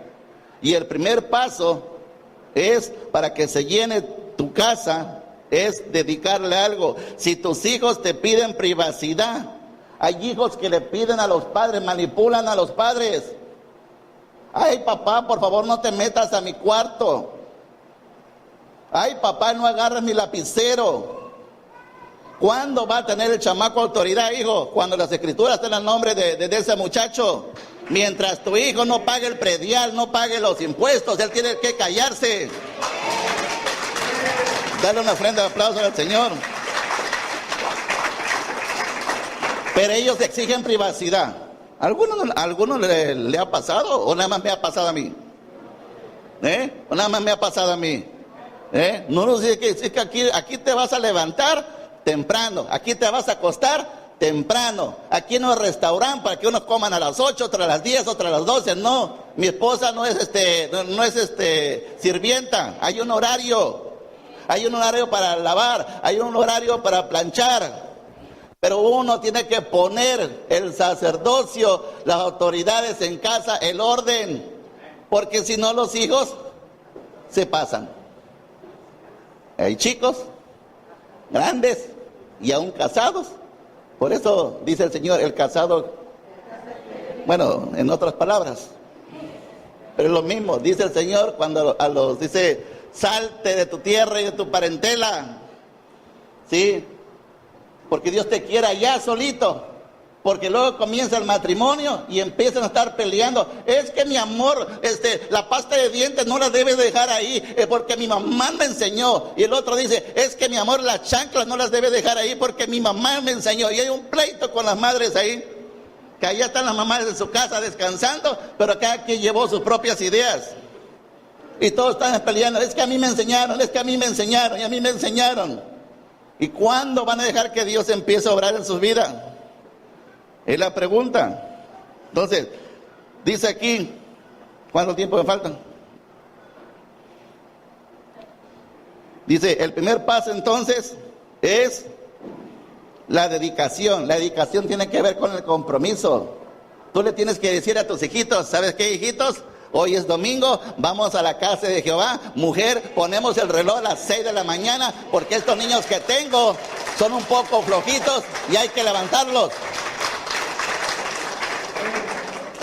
Y el primer paso es para que se llene tu casa, es dedicarle algo. Si tus hijos te piden privacidad, Hay hijos que le piden a los padres, manipulan a los padres. Ay, papá, por favor no te metas a mi cuarto. Ay, papá, no agarres mi lapicero. ¿Cuándo va a tener el chamaco autoridad, hijo? Cuando las escrituras estén a nombre de ese muchacho. Mientras tu hijo no pague el predial, no pague los impuestos, él tiene que callarse. Dale una ofrenda de aplauso al Señor. Pero ellos exigen privacidad. ¿Alguno le ha pasado o nada más me ha pasado a mí? ¿O nada más me ha pasado a mí? No nos dice que aquí te vas a levantar temprano, aquí te vas a acostar temprano, aquí no es restaurante para que unos coman a las 8, otras a las 10, otras a las 12, no. Mi esposa no es sirvienta, hay un horario para lavar, hay un horario para planchar. Pero uno tiene que poner el sacerdocio, las autoridades en casa, el orden, porque si no los hijos se pasan. Hay chicos, grandes y aún casados. Por eso dice el Señor, el casado, bueno, en otras palabras, pero es lo mismo, dice el Señor cuando dice, salte de tu tierra y de tu parentela, ¿sí? Porque Dios te quiere allá solito, porque luego comienza el matrimonio y empiezan a estar peleando. Es que mi amor, la pasta de dientes no la debes dejar ahí, porque mi mamá me enseñó. Y el otro dice, es que mi amor, las chanclas no las debe dejar ahí, porque mi mamá me enseñó. Y hay un pleito con las madres ahí, que allá están las mamás en su casa descansando, pero cada quien llevó sus propias ideas. Y todos están peleando, es que a mí me enseñaron, es que a mí me enseñaron, y a mí me enseñaron. ¿Y cuándo van a dejar que Dios empiece a obrar en sus vidas? Es la pregunta. Entonces, dice aquí, ¿cuánto tiempo me falta? Dice, el primer paso entonces es la dedicación. La dedicación tiene que ver con el compromiso. Tú le tienes que decir a tus hijitos, ¿sabes qué, hijitos? Hoy es domingo, vamos a la casa de Jehová. Mujer, ponemos el reloj a las 6 de la mañana, porque estos niños que tengo son un poco flojitos y hay que levantarlos.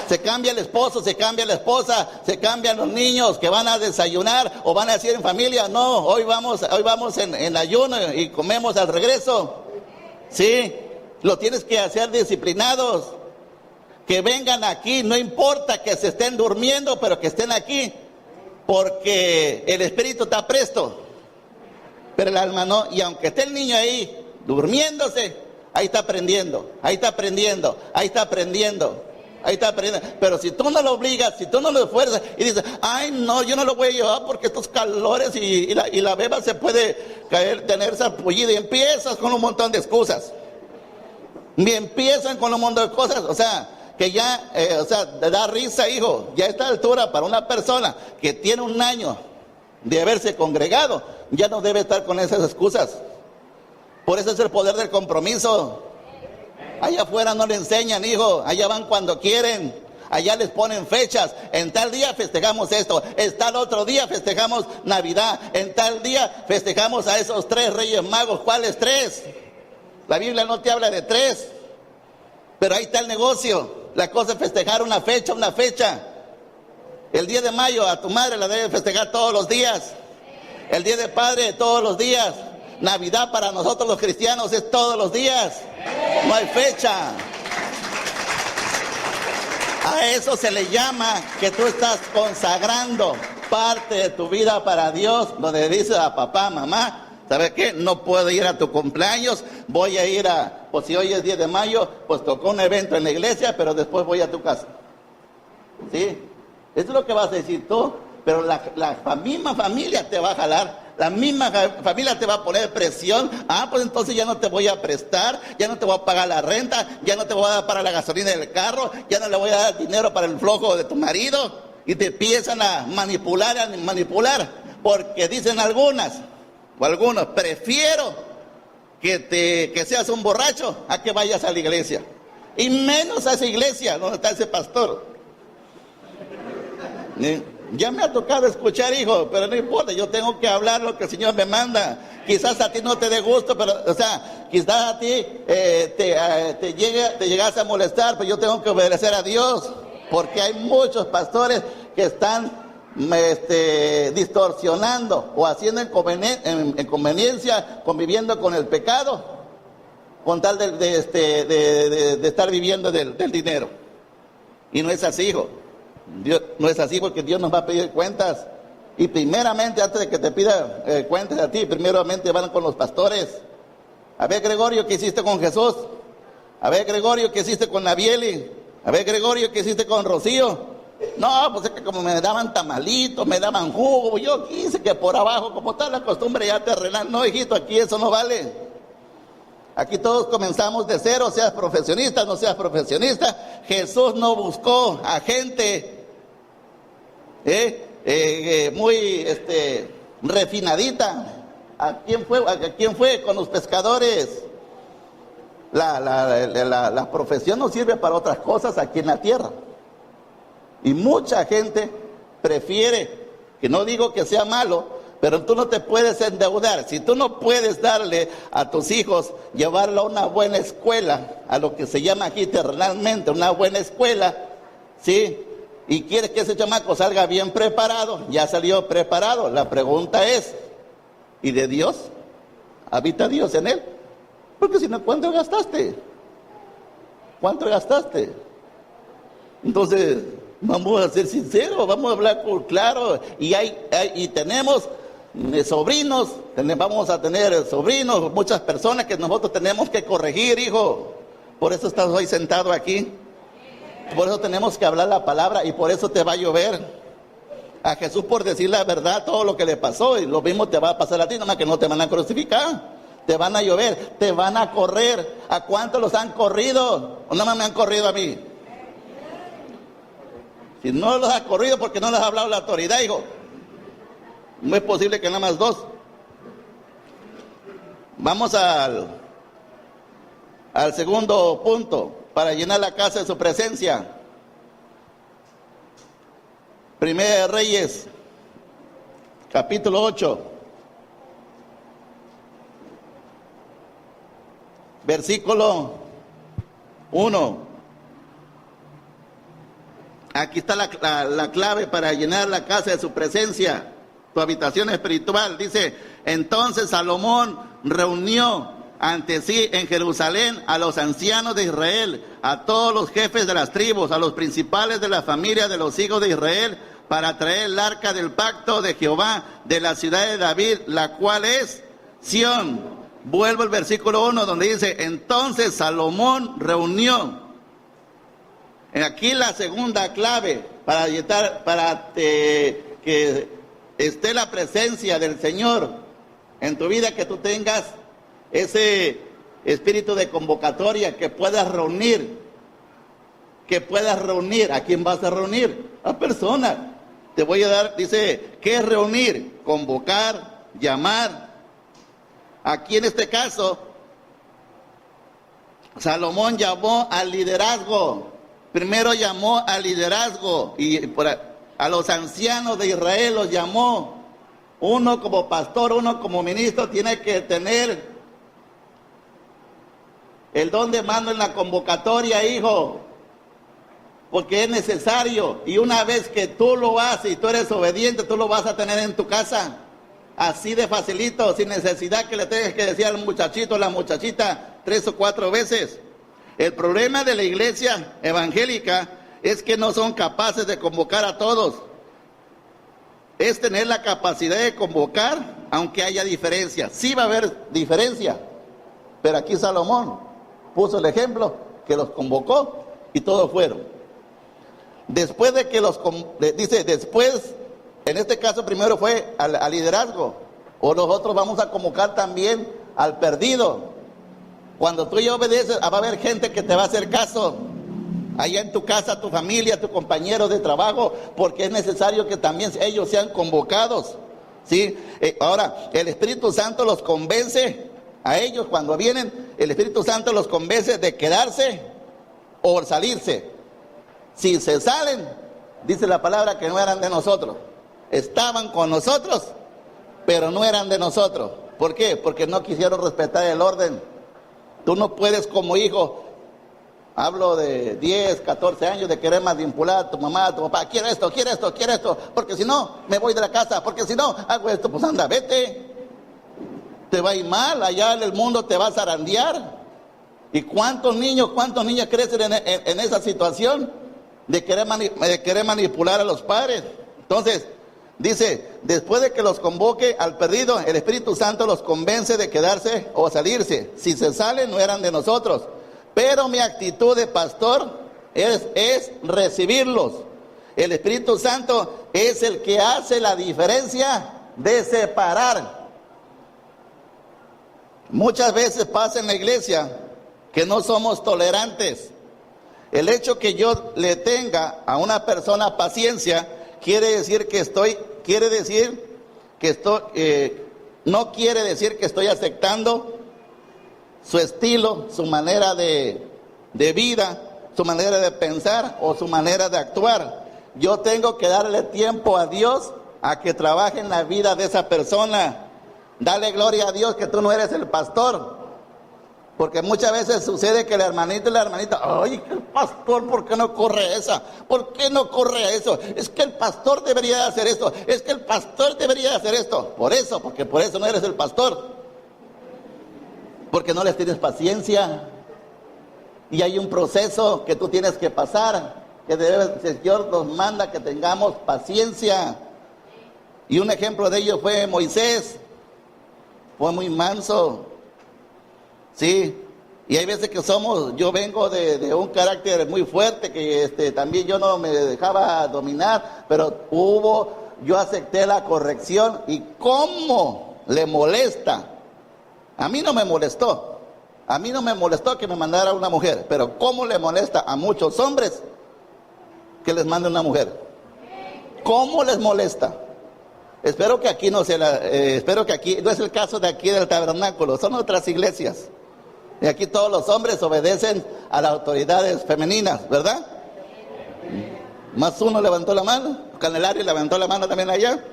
Se cambia el esposo, se cambia la esposa, se cambian los niños que van a desayunar o van a decir en familia, no, hoy vamos en ayuno y comemos al regreso. Sí, lo tienes que hacer disciplinados. Que vengan aquí, no importa que se estén durmiendo, pero que estén aquí, porque el espíritu está presto, pero el alma no. Y aunque esté el niño ahí durmiéndose, ahí está aprendiendo, ahí está aprendiendo, ahí está aprendiendo, ahí está aprendiendo. Pero si tú no lo obligas, si tú no lo esfuerzas y dices, ay no, yo no lo voy a llevar porque estos calores y la beba se puede caer, tener sarpullido, y empiezas con un montón de excusas. Y empiezan con un montón de cosas, o sea, que ya, da risa, hijo. Ya a esta altura, para una persona que tiene un año de haberse congregado, ya no debe estar con esas excusas. Por eso es el poder del compromiso. Allá afuera no le enseñan, hijo. Allá van cuando quieren. Allá les ponen fechas. En tal día festejamos esto. En tal otro día festejamos Navidad. En tal día festejamos a esos 3 Reyes Magos. ¿Cuáles 3? La Biblia no te habla de 3. Pero ahí está el negocio. La cosa es festejar una fecha. El día de mayo a tu madre la debe festejar todos los días. El día de padre todos los días. Navidad para nosotros los cristianos es todos los días. No hay fecha. A eso se le llama que tú estás consagrando parte de tu vida para Dios, donde dices a papá, mamá, ¿sabes qué? No puedo ir a tu cumpleaños, voy a ir pues si hoy es 10 de mayo, pues tocó un evento en la iglesia, pero después voy a tu casa. ¿Sí? Eso es lo que vas a decir tú, pero la misma familia te va a jalar, la misma familia te va a poner presión. Pues entonces ya no te voy a prestar, ya no te voy a pagar la renta, ya no te voy a dar para la gasolina del carro, ya no le voy a dar dinero para el flojo de tu marido, y te empiezan a manipular, porque dicen algunos, prefiero que seas un borracho a que vayas a la iglesia, y menos a esa iglesia donde está ese pastor. Ya me ha tocado escuchar, hijo, pero no importa, yo tengo que hablar lo que el Señor me manda. Quizás a ti no te dé gusto, pero, o sea, quizás a ti te llegas a molestar, pero yo tengo que obedecer a Dios, porque hay muchos pastores que están distorsionando o haciendo inconveniencia, conviviendo con el pecado, con tal de estar viviendo del dinero. Y no es así, hijo. Dios, no es así, porque Dios nos va a pedir cuentas. Y primeramente, antes de que te pida cuentas a ti, primeramente van con los pastores. A ver, Gregorio, ¿qué hiciste con Jesús? A ver, Gregorio, ¿qué hiciste con Navieli? A ver, Gregorio, ¿qué hiciste con Rocío? No, pues es que como me daban tamalitos, me daban jugo, yo quise que por abajo, como está la costumbre ya terrenal. No, hijito, aquí eso no vale. Aquí todos comenzamos de cero, seas profesionista, no seas profesionista. Jesús no buscó a gente muy refinadita. ¿A quién fue? Con los pescadores. La profesión no sirve para otras cosas aquí en la tierra. Y mucha gente prefiere, que no digo que sea malo, pero tú no te puedes endeudar. Si tú no puedes darle a tus hijos, llevarlo a una buena escuela, a lo que se llama aquí terrenalmente una buena escuela, ¿sí? Y quieres que ese chamaco salga bien preparado, ya salió preparado. La pregunta es, ¿y de Dios? ¿Habita Dios en él? Porque si no, ¿cuánto gastaste? ¿Cuánto gastaste? Entonces, vamos a ser sinceros, vamos a hablar claro. Y tenemos sobrinos, vamos a tener sobrinos, muchas personas que nosotros tenemos que corregir, hijo. Por eso estás hoy sentado aquí. Por eso tenemos que hablar la palabra y por eso te va a llover. A Jesús, por decir la verdad, todo lo que le pasó, y lo mismo te va a pasar a ti, nomás que no te van a crucificar. Te van a llover, te van a correr. ¿A cuántos los han corrido? ¿O nada más me han corrido a mí? Si no los has corrido, porque no les ha hablado la autoridad, hijo. No es posible que nada más dos. Vamos al segundo punto, para llenar la casa de su presencia. Primera de Reyes, capítulo 8. Versículo 1. Aquí está la clave para llenar la casa de su presencia, tu habitación espiritual. Dice, entonces Salomón reunió ante sí en Jerusalén a los ancianos de Israel, a todos los jefes de las tribus, a los principales de la familia de los hijos de Israel, para traer el arca del pacto de Jehová de la ciudad de David, la cual es Sión. Vuelvo al versículo 1 donde dice, entonces Salomón reunió. Aquí la segunda clave para que esté la presencia del Señor en tu vida, que tú tengas ese espíritu de convocatoria, que puedas reunir. ¿A quién vas a reunir? A personas. Te voy a dar, dice, ¿qué es reunir? Convocar, llamar. Aquí en este caso, Salomón llamó al liderazgo. Primero llamó al liderazgo y a los ancianos de Israel los llamó. Uno como pastor, uno como ministro tiene que tener el don de mando en la convocatoria, hijo, porque es necesario. Y una vez que tú lo haces y tú eres obediente, tú lo vas a tener en tu casa. Así de facilito, sin necesidad que le tengas que decir al muchachito o la muchachita 3 o 4 veces. El problema de la iglesia evangélica es que no son capaces de convocar a todos. Es tener la capacidad de convocar, aunque haya diferencia. Sí va a haber diferencia, pero aquí Salomón puso el ejemplo, que los convocó y todos fueron. Después de que después, en este caso primero fue al liderazgo, o nosotros vamos a convocar también al perdido. Cuando tú ya obedeces, va a haber gente que te va a hacer caso, allá en tu casa, tu familia, tu compañero de trabajo, porque es necesario que también ellos sean convocados, ¿sí? Ahora, el Espíritu Santo los convence a ellos cuando vienen, el Espíritu Santo los convence de quedarse o salirse. Si se salen, Dice la palabra que no eran de nosotros. Estaban con nosotros, pero no eran de nosotros. ¿Por qué? Porque no quisieron respetar el orden. Tú no puedes como hijo, hablo de 10, 14 años, de querer manipular a tu mamá, a tu papá. Quiero esto, porque si no, me voy de la casa, porque si no, hago esto. Pues anda, vete. Te va a ir mal, allá en el mundo te vas a zarandear. ¿Y cuántas niñas crecen en esa situación de querer manipular a los padres? Entonces, dice, después de que los convoque al perdido, el Espíritu Santo los convence de quedarse o salirse. Si se salen, no eran de nosotros. Pero mi actitud de pastor es recibirlos. El Espíritu Santo es el que hace la diferencia de separar. Muchas veces pasa en la iglesia que no somos tolerantes. El hecho que yo le tenga a una persona paciencia no quiere decir que estoy aceptando su estilo, su manera de vida, su manera de pensar o su manera de actuar. Yo tengo que darle tiempo a Dios a que trabaje en la vida de esa persona. Dale gloria a Dios que tú no eres el pastor. Porque muchas veces sucede que el hermanito y la hermanita, ay, el pastor, ¿por qué no corre esa? ¿Por qué no corre eso? Es que el pastor debería de hacer esto. Es que el pastor debería de hacer esto. Porque por eso no eres el pastor. Porque no les tienes paciencia. Y hay un proceso que tú tienes que pasar. Que el Señor nos manda que tengamos paciencia. Y un ejemplo de ello fue Moisés. Fue muy manso. Sí, y hay veces que yo vengo de un carácter muy fuerte, que también yo no me dejaba dominar, pero yo acepté la corrección. ¿Y cómo le molesta? A mí no me molestó que me mandara una mujer, pero ¿cómo le molesta a muchos hombres que les mande una mujer? ¿Cómo les molesta? Espero que aquí no es el caso de aquí del tabernáculo, son otras iglesias. Y aquí todos los hombres obedecen a las autoridades femeninas, ¿verdad? Más uno levantó la mano, Candelario levantó la mano también allá.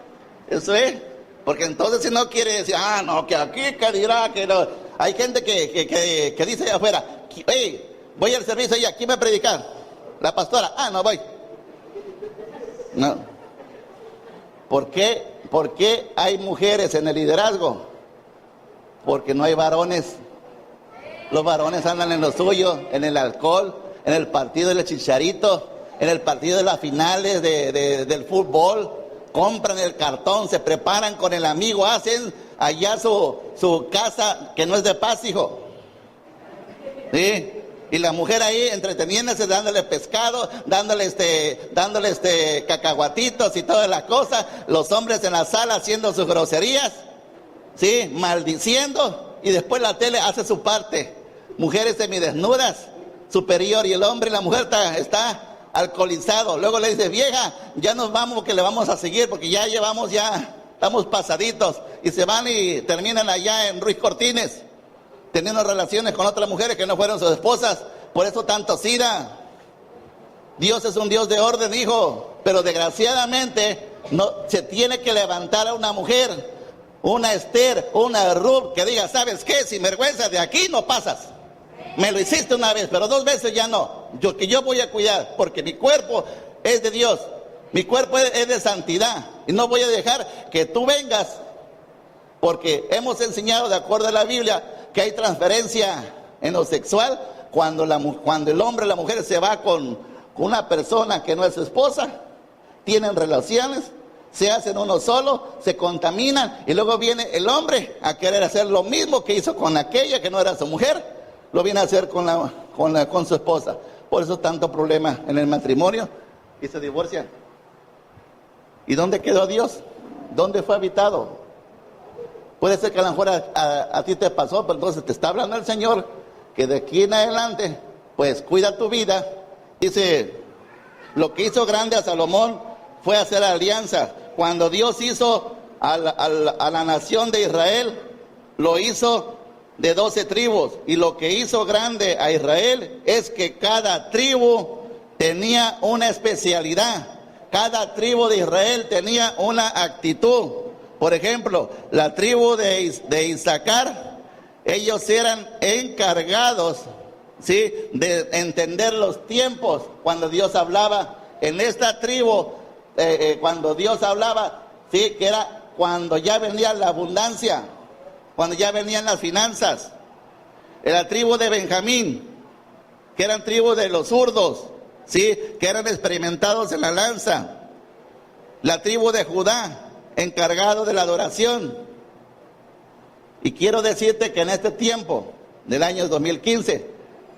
Eso es, porque entonces si no quiere decir, no, que aquí, que dirá, que no. Hay gente que dice allá afuera, hey, voy al servicio y aquí me predicar. La pastora, no voy. No. ¿Por qué hay mujeres en el liderazgo? Porque no hay varones. Los varones andan en lo suyo, en el alcohol, en el partido del chicharito, en el partido de las finales del fútbol. Compran el cartón, se preparan con el amigo, hacen allá su casa que no es de paz, hijo. ¿Sí? Y la mujer ahí entreteniéndose, dándole pescado, dándole cacahuatitos y todas las cosas. Los hombres en la sala haciendo sus groserías, ¿sí? Maldiciendo. Y después la tele hace su parte. Mujeres semidesnudas, superior, y el hombre y la mujer está alcoholizado. Luego le dice, vieja, ya nos vamos porque le vamos a seguir, porque ya estamos pasaditos. Y se van y terminan allá en Ruiz Cortines, teniendo relaciones con otras mujeres que no fueron sus esposas. Por eso tanto SIDA. Dios es un Dios de orden, hijo. Pero desgraciadamente no se tiene que levantar a una mujer, una Esther, una Ruth, que diga, ¿sabes qué? Sin vergüenza, de aquí no pasas. Me lo hiciste una vez, pero 2 veces ya no. Yo voy a cuidar, porque mi cuerpo es de Dios. Mi cuerpo es de santidad. Y no voy a dejar que tú vengas, porque hemos enseñado, de acuerdo a la Biblia, que hay transferencia en lo sexual cuando el hombre o la mujer se va con una persona que no es su esposa, tienen relaciones, se hacen uno solo, se contaminan, y luego viene el hombre a querer hacer lo mismo que hizo con aquella que no era su mujer, lo viene a hacer con su esposa. Por eso tanto problema en el matrimonio y se divorcian. ¿Y dónde quedó Dios? ¿Dónde fue habitado? Puede ser que a lo mejor a ti te pasó, pero entonces te está hablando el Señor que de aquí en adelante, pues cuida tu vida. Dice, lo que hizo grande a Salomón fue hacer alianzas. Cuando Dios hizo a la nación de Israel, lo hizo de 12 tribus. Y lo que hizo grande a Israel es que cada tribu tenía una especialidad. cada tribu de Israel tenía una actitud. Por ejemplo, la tribu de Isaacar, ellos eran encargados, ¿sí?, de entender los tiempos cuando Dios hablaba. En esta tribu, cuando Dios hablaba, sí, que era cuando ya venía la abundancia, cuando ya venían las finanzas. En la tribu de Benjamín, que eran tribus de los zurdos, sí, que eran experimentados en la lanza. La tribu de Judá, encargado de la adoración. Y quiero decirte que en este tiempo del año 2015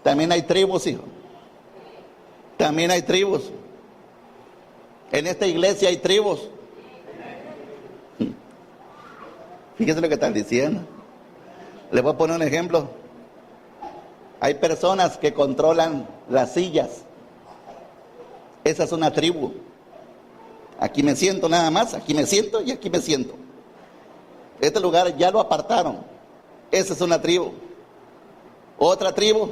también hay tribus, hijo. También hay tribus. En esta iglesia hay tribus. Fíjese lo que están diciendo. Les voy a poner un ejemplo. Hay personas que controlan las sillas. Esa es una tribu. Aquí me siento nada más, aquí me siento y aquí me siento. Este lugar ya lo apartaron. Esa es una tribu. Otra tribu,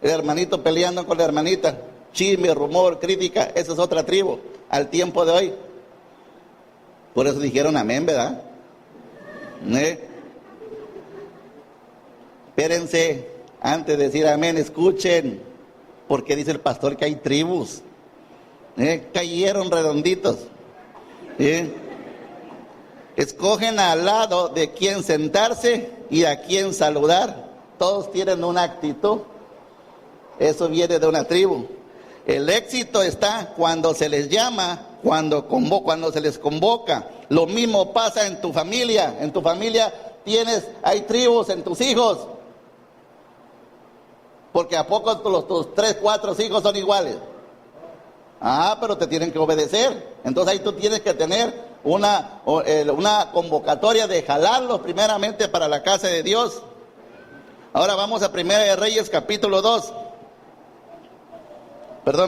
el hermanito peleando con la hermanita. Chisme, rumor, crítica, esa es otra tribu. Al tiempo de hoy. Por eso dijeron amén, ¿verdad? Espérense, antes de decir amén, escuchen. Porque dice el pastor que hay tribus. Cayeron redonditos. Escogen al lado de quién sentarse y a quién saludar. Todos tienen una actitud. Eso viene de una tribu. El éxito está cuando se les llama, cuando se les convoca. Lo mismo pasa en tu familia. En tu familia hay tribus en tus hijos. Porque ¿a poco tus 3, 4 hijos son iguales? Pero te tienen que obedecer. Entonces ahí tú tienes que tener una convocatoria de jalarlos primeramente para la casa de Dios. Ahora vamos a Primera de Reyes capítulo 2.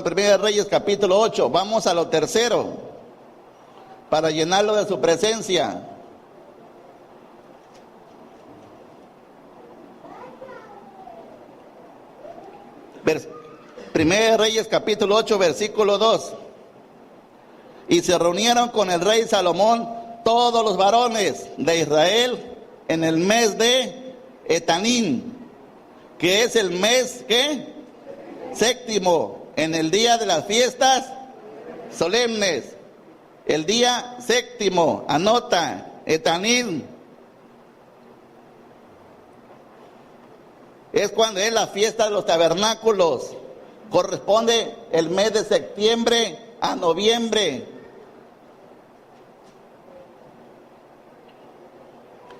Primera de Reyes capítulo 8. Vamos a lo tercero, para llenarlo de su presencia. Primera de Reyes capítulo 8, versículo 2. Y se reunieron con el rey Salomón todos los varones de Israel en el mes de Etanín, que es el mes, ¿qué? Séptimo, en el día de las fiestas solemnes. El día séptimo, anota, Etanín. Es cuando es la fiesta de los tabernáculos. Corresponde el mes de septiembre a noviembre.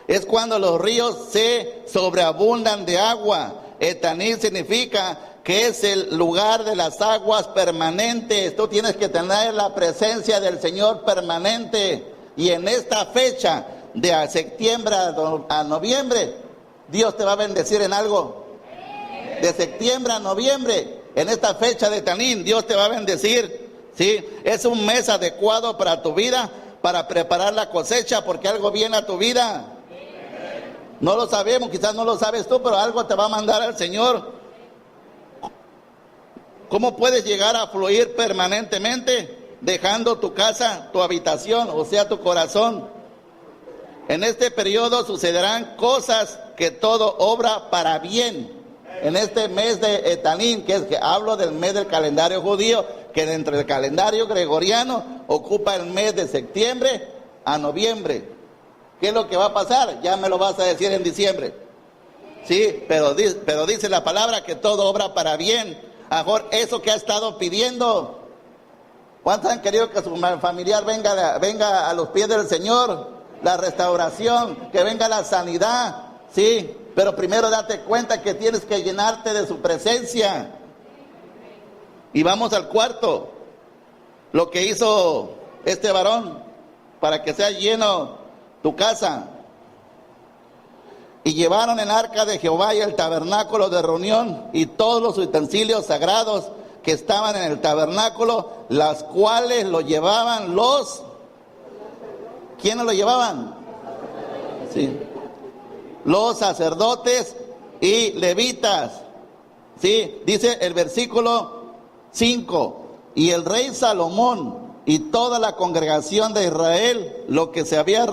Es cuando los ríos se sobreabundan de agua. Etanín significa que es el lugar de las aguas permanentes. Tú tienes que tener la presencia del Señor permanente. Y en esta fecha de septiembre a noviembre, Dios te va a bendecir en algo. De septiembre a noviembre, en esta fecha de Etanín, Dios te va a bendecir. ¿Sí? Es un mes adecuado para tu vida, para preparar la cosecha, porque algo viene a tu vida. No lo sabemos, quizás no lo sabes tú, pero algo te va a mandar el Señor. ¿Cómo puedes llegar a fluir permanentemente? Dejando tu casa, tu habitación, o sea, tu corazón. En este periodo sucederán cosas que todo obra para bien. En este mes de Etanín, que hablo del mes del calendario judío, que dentro del calendario gregoriano ocupa el mes de septiembre a noviembre. ¿Qué es lo que va a pasar? Ya me lo vas a decir en diciembre. Sí, pero dice la palabra que todo obra para bien. Mejor eso que ha estado pidiendo. ¿Cuántos han querido que su familiar venga a los pies del Señor? La restauración, que venga la sanidad. Sí, pero primero date cuenta que tienes que llenarte de su presencia. Y vamos al cuarto. Lo que hizo este varón para que sea lleno tu casa. Y llevaron el arca de Jehová y el tabernáculo de reunión y todos los utensilios sagrados que estaban en el tabernáculo, las cuales lo llevaban ¿quiénes lo llevaban? Sí. Los sacerdotes y levitas. Sí, dice el versículo 5. Y el rey Salomón y toda la congregación de Israel, lo que Israel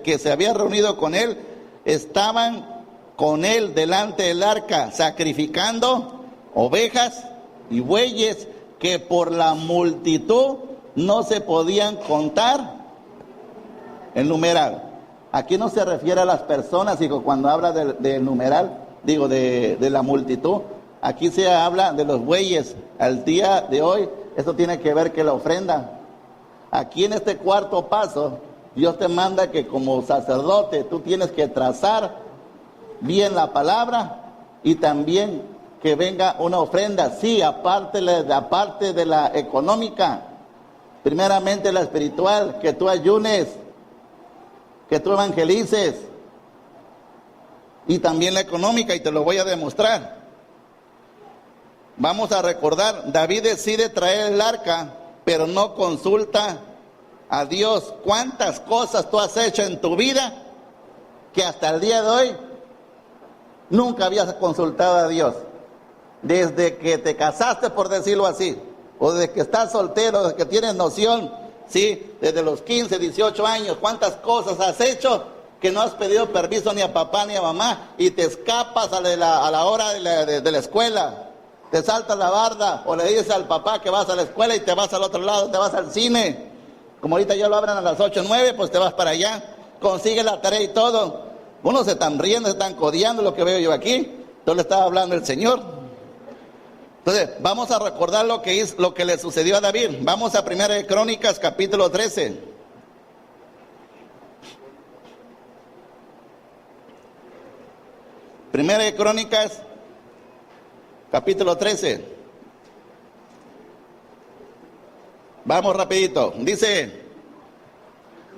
que se había reunido con él, estaban con él delante del arca, sacrificando ovejas y bueyes que por la multitud no se podían contar el numeral. Aquí no se refiere a las personas, digo, cuando habla del numeral, digo, de la multitud. Aquí se habla de los bueyes. Al día de hoy, esto tiene que ver que la ofrenda. Aquí en este cuarto paso, Dios te manda que como sacerdote tú tienes que trazar bien la palabra y también que venga una ofrenda, sí, aparte de la económica, primeramente la espiritual, que tú ayunes, que tú evangelices, y también la económica, y te lo voy a demostrar. Vamos a recordar, David decide traer el arca, pero no consulta a Dios. ¿Cuántas cosas tú has hecho en tu vida que hasta el día de hoy nunca habías consultado a Dios? Desde que te casaste, por decirlo así, o desde que estás soltero, desde que tienes noción, ¿sí? Desde los 15, 18 años, ¿cuántas cosas has hecho que no has pedido permiso ni a papá ni a mamá y te escapas a la hora de la escuela? Te saltas la barda o le dices al papá que vas a la escuela y te vas al otro lado, te vas al cine. Como ahorita ya lo abran a las 8 o 9, pues te vas para allá, consigues la tarea y todo. Unos se están riendo, se están codeando, lo que veo yo aquí. Entonces le estaba hablando el Señor. Entonces, vamos a recordar lo que le sucedió a David. Vamos a 1 de Crónicas, capítulo 13. Primera de Crónicas, capítulo 13. Vamos rapidito. Dice,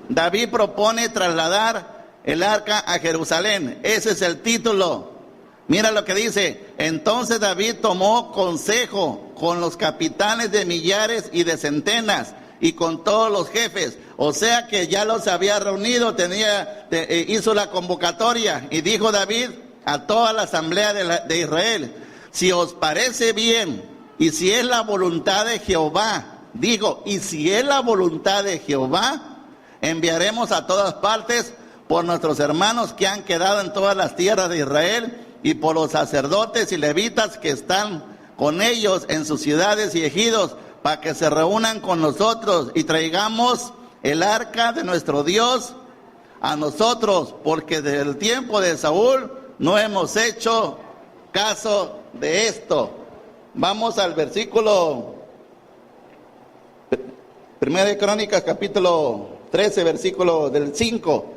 David propone trasladar el arca a Jerusalén. Ese es el título. Mira lo que dice. Entonces David tomó consejo con los capitanes de millares y de centenas y con todos los jefes. O sea que ya los había reunido, hizo la convocatoria y dijo David a toda la asamblea de Israel: si os parece bien y si es la voluntad de Jehová, digo, y si es la voluntad de Jehová, enviaremos a todas partes por nuestros hermanos que han quedado en todas las tierras de Israel y por los sacerdotes y levitas que están con ellos en sus ciudades y ejidos, para que se reúnan con nosotros y traigamos el arca de nuestro Dios a nosotros, porque desde el tiempo de Saúl no hemos hecho caso de esto. Vamos al versículo 1 de Crónicas, capítulo 13, versículo del 5.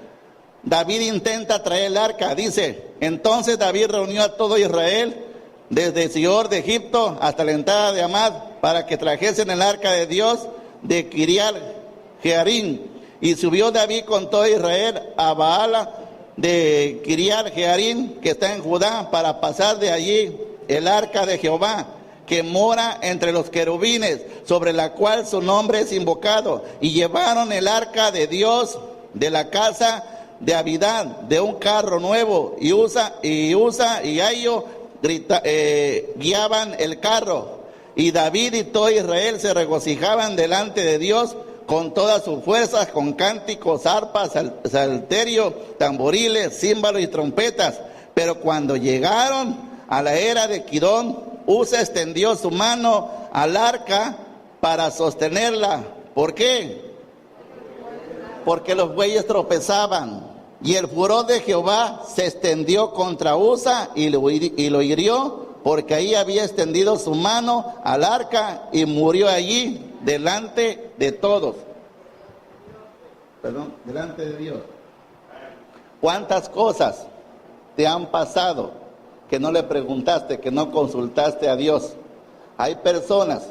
David intenta traer el arca, dice: entonces David reunió a todo Israel desde Sior de Egipto hasta la entrada de Amad para que trajesen el arca de Dios de Kiriat Jearim. Y subió David con todo Israel a Baala de Kiriat Jearim, que está en Judá, para pasar de allí el arca de Jehová, que mora entre los querubines, sobre la cual su nombre es invocado. Y llevaron el arca de Dios de la casa de Abidad, de un carro nuevo, y Usa y Ayo guiaban el carro. Y David y todo Israel se regocijaban delante de Dios con todas sus fuerzas, con cánticos, arpas, salterio, tamboriles, címbalos y trompetas. Pero cuando llegaron a la era de Kidón, Usa extendió su mano al arca para sostenerla. ¿Por qué? Porque los bueyes tropezaban. Y el furor de Jehová se extendió contra Usa y lo hirió, porque ahí había extendido su mano al arca y murió allí delante de todos. Delante de Dios. ¿Cuántas cosas te han pasado que no le preguntaste, que no consultaste a Dios? Hay personas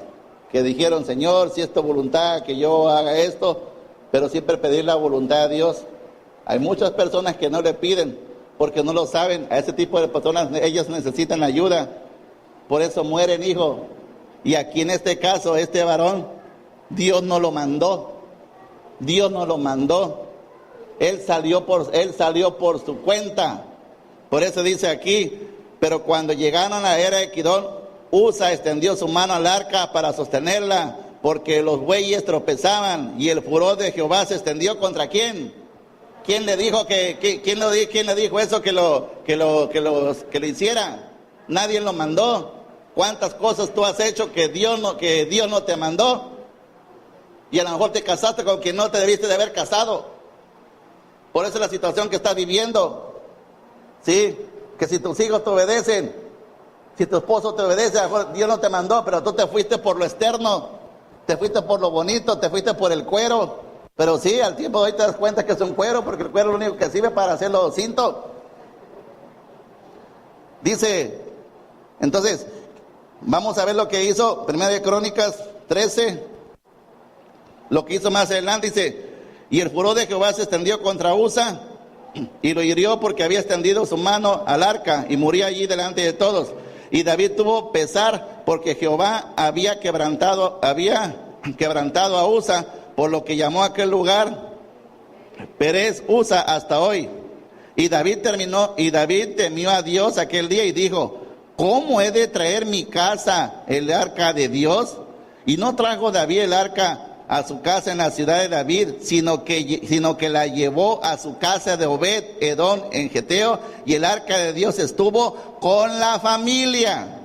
que dijeron: Señor, si es tu voluntad que yo haga esto, pero siempre pedir la voluntad de Dios. Hay muchas personas que no le piden porque no lo saben. A ese tipo de personas, ellos necesitan ayuda. Por eso mueren, hijo. Y aquí en este caso, este varón, Dios no lo mandó. Dios no lo mandó. Él salió por su cuenta. Por eso dice aquí: pero cuando llegaron a la era de Kidón, Usa extendió su mano al arca para sostenerla, porque los bueyes tropezaban, y el furor de Jehová se extendió contra ¿quién? ¿Quién le dijo quién le dijo eso que lo hiciera? Nadie lo mandó. ¿Cuántas cosas tú has hecho que Dios no te mandó? Y a lo mejor te casaste con quien no te debiste de haber casado. Por eso es la situación que estás viviendo. Sí, que si tus hijos te obedecen, si tu esposo te obedece, a lo mejor Dios no te mandó, pero tú te fuiste por lo externo, te fuiste por lo bonito, te fuiste por el cuero. Pero sí, al tiempo de hoy te das cuenta que es un cuero, porque el cuero es lo único que sirve para hacer los cintos. Dice, entonces, vamos a ver lo que hizo, Primera de Crónicas 13, lo que hizo más adelante, dice, y el furor de Jehová se extendió contra Usa, y lo hirió porque había extendido su mano al arca, y murió allí delante de todos. Y David tuvo pesar, porque Jehová había quebrantado a Usa, por lo que llamó a aquel lugar Perez Usa hasta hoy. Y David temió a Dios aquel día y dijo, ¿cómo he de traer mi casa el arca de Dios? Y no trajo David el arca a su casa en la ciudad de David, sino que la llevó a su casa de Obed Edom en Geteo, y el arca de Dios estuvo con la familia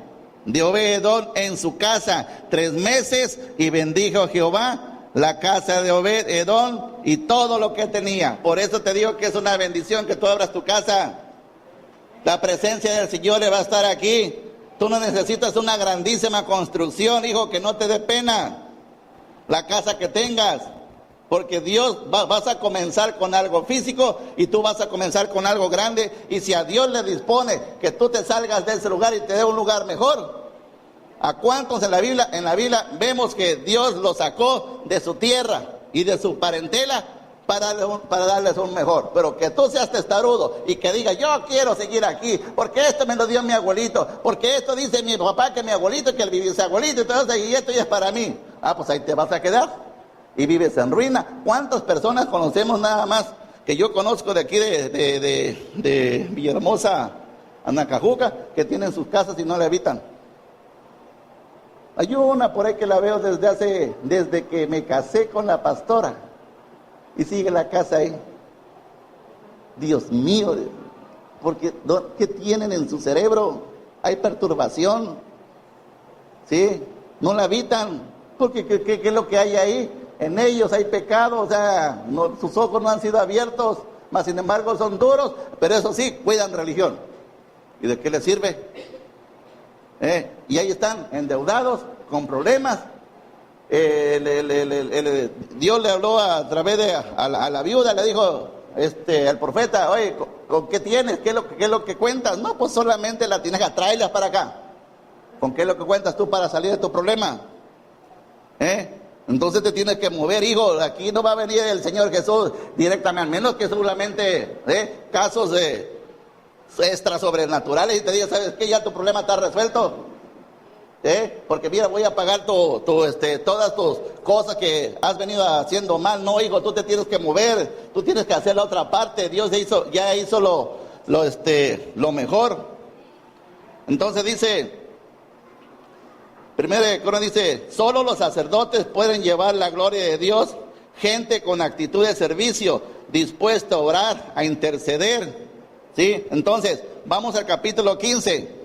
de Obed Edom en su casa 3 meses, y bendijo Jehová la casa de Obed Edom y todo lo que tenía. Por eso te digo que es una bendición que tú abras tu casa. La presencia del Señor le va a estar aquí. Tú no necesitas una grandísima construcción, hijo, que no te dé pena la casa que tengas, porque Dios vas a comenzar con algo físico y tú vas a comenzar con algo grande. Y si a Dios le dispone que tú te salgas de ese lugar y te dé un lugar mejor, ¿a cuántos en la Biblia vemos que Dios los sacó de su tierra y de su parentela para darles un mejor? Pero que tú seas testarudo y que diga, yo quiero seguir aquí, porque esto me lo dio mi abuelito, porque esto dice mi papá, que mi abuelito, que el bisabuelito, y todo eso, y esto ya es para mí. Pues ahí te vas a quedar y vives en ruina. ¿Cuántas personas conocemos nada más? Que yo conozco de aquí de Villahermosa a Nacajuca, que tienen sus casas y no le habitan. Hay una por ahí que la veo desde que me casé con la pastora, y sigue la casa ahí. Dios mío, porque ¿qué tienen en su cerebro? Hay perturbación, ¿sí? No la habitan, porque ¿qué es lo que hay ahí? En ellos hay pecado, o sea, sus ojos no han sido abiertos, mas sin embargo son duros, pero eso sí, cuidan religión. ¿Y de qué les sirve? Y ahí están, endeudados, con problemas. Dios le habló a través de a la viuda, le dijo al profeta, oye, ¿con qué tienes? ¿Qué es lo que cuentas? No, pues solamente la tienes que traerlas para acá. ¿Con qué es lo que cuentas tú para salir de tu problema? Entonces te tienes que mover, hijo. Aquí no va a venir el Señor Jesús directamente, al menos que solamente casos extra sobrenaturales, y te diga, ¿sabes qué? Ya tu problema está resuelto. Porque mira, voy a pagar todas tus cosas que has venido haciendo mal. No, hijo, tú te tienes que mover, tú tienes que hacer la otra parte. Dios ya hizo lo mejor. Entonces dice, Primera de Crónicas dice, solo los sacerdotes pueden llevar la gloria de Dios, gente con actitud de servicio, dispuesta a orar, a interceder. ¿Sí? Entonces, vamos al capítulo 15.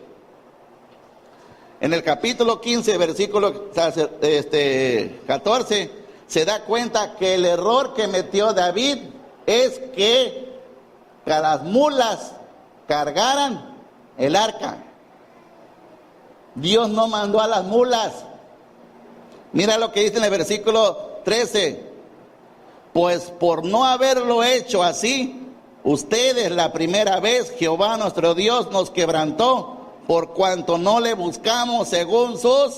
En el capítulo 15, versículo 14, se da cuenta que el error que metió David es que las mulas cargaran el arca. Dios no mandó a las mulas. Mira lo que dice en el versículo 13. Pues por no haberlo hecho así, ustedes la primera vez, Jehová nuestro Dios nos quebrantó, por cuanto no le buscamos según sus.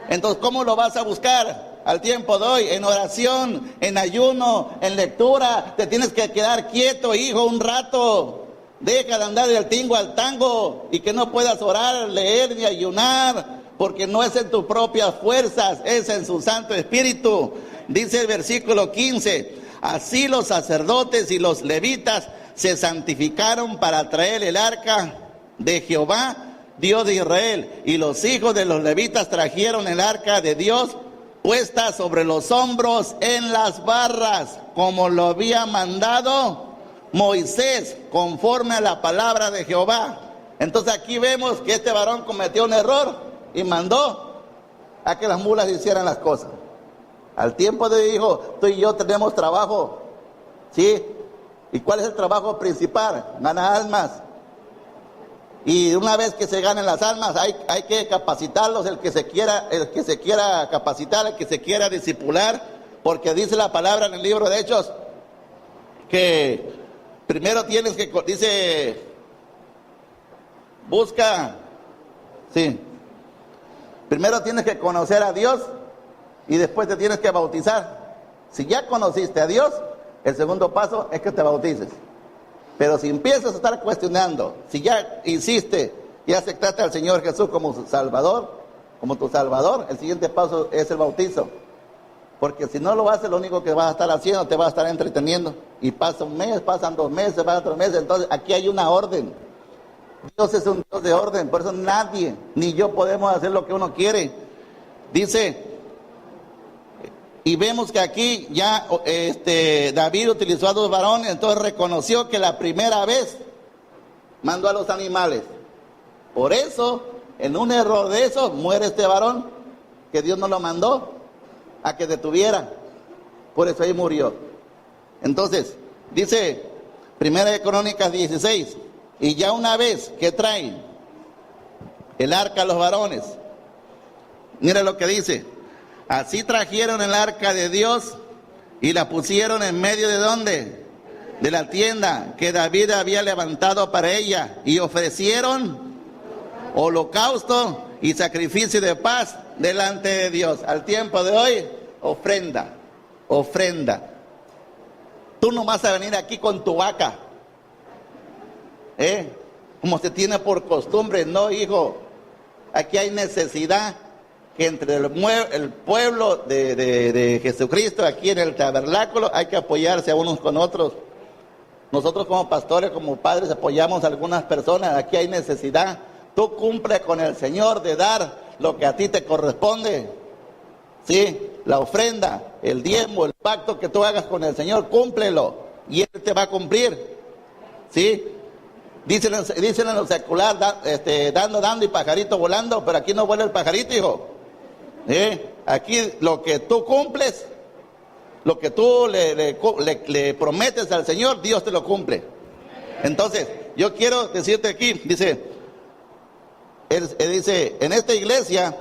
Entonces, ¿cómo lo vas a buscar al tiempo de hoy? En oración, en ayuno, en lectura. Te tienes que quedar quieto, hijo, un rato. Deja de andar del tingo al tango, y que no puedas orar, leer ni ayunar, porque no es en tus propias fuerzas, es en su Santo Espíritu. Dice el versículo 15, así los sacerdotes y los levitas se santificaron para traer el arca de Jehová, Dios de Israel, y los hijos de los levitas trajeron el arca de Dios puesta sobre los hombros en las barras, como lo había mandado Moisés, conforme a la palabra de Jehová. Entonces aquí vemos que este varón cometió un error y mandó a que las mulas hicieran las cosas. Al tiempo de dijo, tú y yo tenemos trabajo, ¿sí? ¿Y cuál es el trabajo principal? Ganar almas. Y una vez que se ganen las almas, hay que capacitarlos, el que se quiera capacitar, el que se quiera discipular, porque dice la palabra en el libro de Hechos, que primero tienes que, dice, busca, sí, primero tienes que conocer a Dios y después te tienes que bautizar. Si ya conociste a Dios, el segundo paso es que te bautices. Pero si empiezas a estar cuestionando, si ya hiciste y aceptaste al Señor Jesús como su Salvador, como tu Salvador, el siguiente paso es el bautizo. Porque si no lo haces, lo único que vas a estar haciendo, te vas a estar entreteniendo. Y pasa un mes, pasan 2 meses, pasan 3 meses. Entonces aquí hay una orden. Dios es un Dios de orden, por eso nadie, ni yo podemos hacer lo que uno quiere. Dice, y vemos que aquí ya David utilizó a 2 varones, entonces reconoció que la primera vez mandó a los animales. Por eso, en un error de esos, muere este varón, que Dios no lo mandó a que detuviera. Por eso ahí murió. Entonces, dice, Primera de Crónicas 16, y ya una vez que traen el arca a los varones, mira lo que dice, así trajeron el arca de Dios y la pusieron en medio de ¿dónde? De la tienda que David había levantado para ella, y ofrecieron holocausto y sacrificio de paz delante de Dios. Al tiempo de hoy, ofrenda, ofrenda. Tú no vas a venir aquí con tu vaca, como se tiene por costumbre. No, hijo, aquí hay necesidad que entre el pueblo de Jesucristo, aquí en el tabernáculo, hay que apoyarse a unos con otros. Nosotros como pastores, como padres, apoyamos a algunas personas. Aquí hay necesidad. Tú cumple con el Señor de dar lo que a ti te corresponde. Sí, la ofrenda, el diezmo, el pacto que tú hagas con el Señor, cúmplelo y Él te va a cumplir. Sí, dicen en lo secular, dando y pajarito volando, pero aquí no vuela el pajarito, hijo. Aquí lo que tú cumples, lo que tú le prometes al Señor, Dios te lo cumple. Entonces, yo quiero decirte aquí, dice, en esta iglesia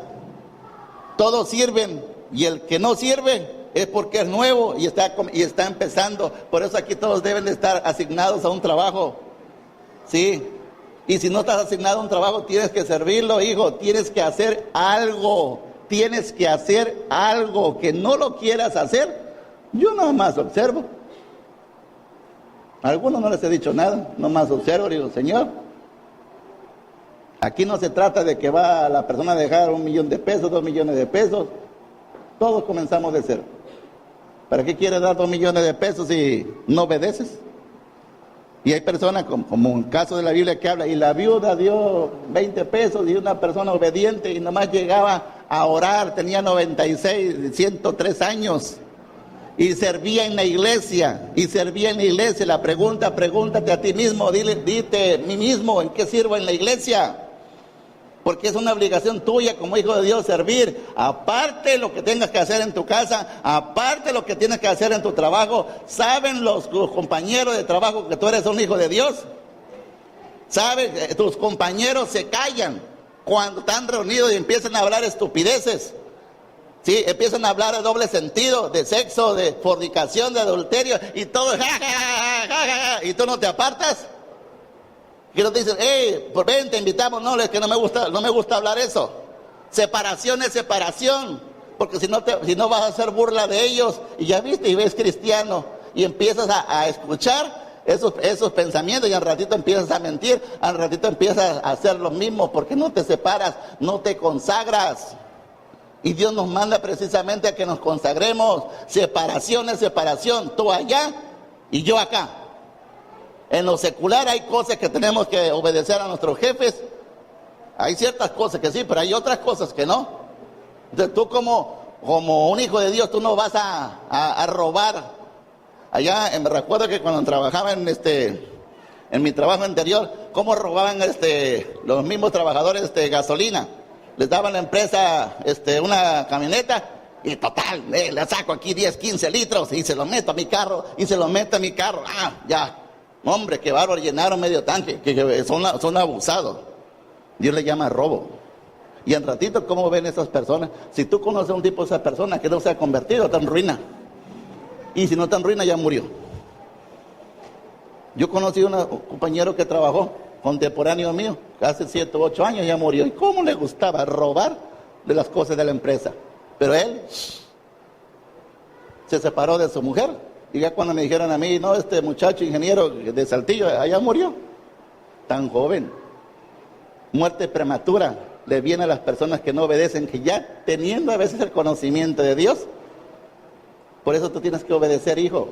todos sirven, y el que no sirve es porque es nuevo y está empezando. Por eso aquí todos deben de estar asignados a un trabajo, ¿sí? Y si no estás asignado a un trabajo, tienes que servirlo, hijo. Tienes que hacer algo, que no lo quieras hacer. Yo nada más observo. A algunos no les he dicho nada, nomás observo, digo, Señor, aquí no se trata de que va la persona a dejar 1 millón de pesos, 2 millones de pesos. Todos comenzamos de cero. ¿Para qué quieres dar 2 millones de pesos si no obedeces? Y hay personas, como en el caso de la Biblia que habla, y la viuda dio 20 pesos y una persona obediente y nomás llegaba a orar, tenía 96, 103 años. Y servía en la iglesia, pregúntate a ti mismo, dite a mí mismo, ¿en qué sirvo en la iglesia? Porque es una obligación tuya como hijo de Dios servir, aparte lo que tengas que hacer en tu casa, aparte lo que tienes que hacer en tu trabajo. ¿Saben los compañeros de trabajo que tú eres un hijo de Dios? ¿Saben? Tus compañeros se callan cuando están reunidos y empiezan a hablar estupideces. Sí, empiezan a hablar de doble sentido, de sexo, de fornicación, de adulterio, y todo, y tú no te apartas. Y no te dicen, por ven, te invitamos. No, es que no me gusta hablar eso. Separación es separación, porque si no vas a hacer burla de ellos, y ya viste, y ves cristiano, y empiezas a escuchar esos pensamientos, y al ratito empiezas a mentir, al ratito empiezas a hacer lo mismo, porque no te separas, no te consagras. Y Dios nos manda precisamente a que nos consagremos. Separación es separación, tú allá y yo acá. En lo secular hay cosas que tenemos que obedecer a nuestros jefes. Hay ciertas cosas que sí, pero hay otras cosas que no. Entonces tú como como un hijo de Dios, tú no vas a robar. Allá me recuerdo que cuando trabajaba en mi trabajo anterior, cómo robaban los mismos trabajadores gasolina. Les daban a la empresa una camioneta y total, le saco aquí 10, 15 litros y se lo meto a mi carro, Ah, ya, hombre, qué bárbaro, llenaron medio tanque, que son abusados. Dios le llama robo. Y en ratito, ¿cómo ven esas personas? Si tú conoces a un tipo de esas personas que no se ha convertido, está en ruina. Y si no está en ruina, ya murió. Yo conocí a un compañero que trabajó, contemporáneo mío, hace 7 u 8 años, ya murió. ¿Y cómo le gustaba robar de las cosas de la empresa? Pero él se separó de su mujer. Y ya cuando me dijeron a mí, no, este muchacho ingeniero de Saltillo, allá murió. Tan joven. Muerte prematura le viene a las personas que no obedecen, que ya teniendo a veces el conocimiento de Dios. Por eso tú tienes que obedecer, hijo.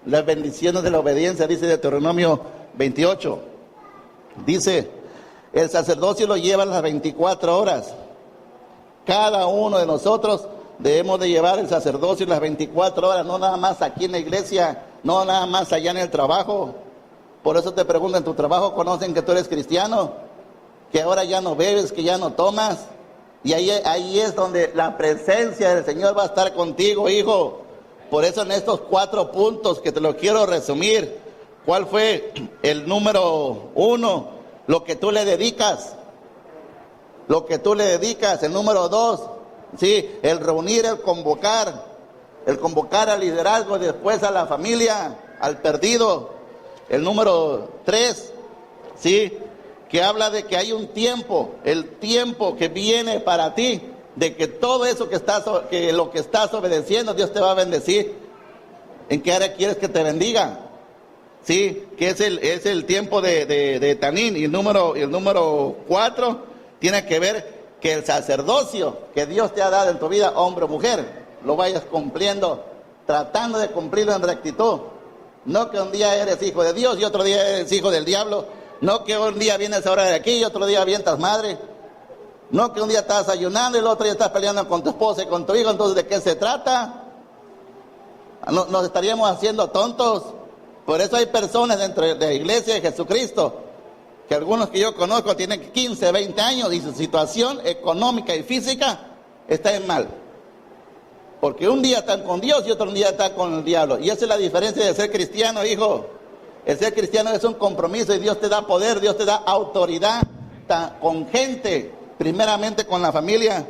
Las bendiciones de la obediencia, dice Deuteronomio 28. Dice, el sacerdocio lo lleva las 24 horas. Cada uno de nosotros debemos de llevar el sacerdocio las 24 horas, no nada más aquí en la iglesia, no nada más allá en el trabajo. Por eso te pregunto, ¿en tu trabajo conocen que tú eres cristiano? Que ahora ya no bebes, que ya no tomas. Y ahí es donde la presencia del Señor va a estar contigo, hijo. Por eso en estos 4 puntos que te lo quiero resumir. ¿Cuál fue el número 1? Lo que tú le dedicas. Lo que tú le dedicas. El número 2, sí, el reunir, el convocar al liderazgo, después a la familia, al perdido. El número 3, sí, que habla de que hay un tiempo, el tiempo que viene para ti, de que todo eso que lo que estás obedeciendo, Dios te va a bendecir. ¿En qué área quieres que te bendiga? Sí, que es el tiempo de Tanín. Y el número 4 tiene que ver que el sacerdocio que Dios te ha dado en tu vida, hombre o mujer, lo vayas cumpliendo, tratando de cumplirlo en rectitud. No que un día eres hijo de Dios y otro día eres hijo del diablo. No que un día vienes ahora de aquí y otro día avientas madre. No que un día estás ayunando y el otro día estás peleando con tu esposa y con tu hijo. Entonces, ¿de qué se trata? Nos estaríamos haciendo tontos. Por eso hay personas dentro de la iglesia de Jesucristo, que algunos que yo conozco tienen 15, 20 años y su situación económica y física está en mal. Porque un día están con Dios y otro día están con el diablo. Y esa es la diferencia de ser cristiano, hijo. El ser cristiano es un compromiso y Dios te da poder, Dios te da autoridad con gente, primeramente con la familia.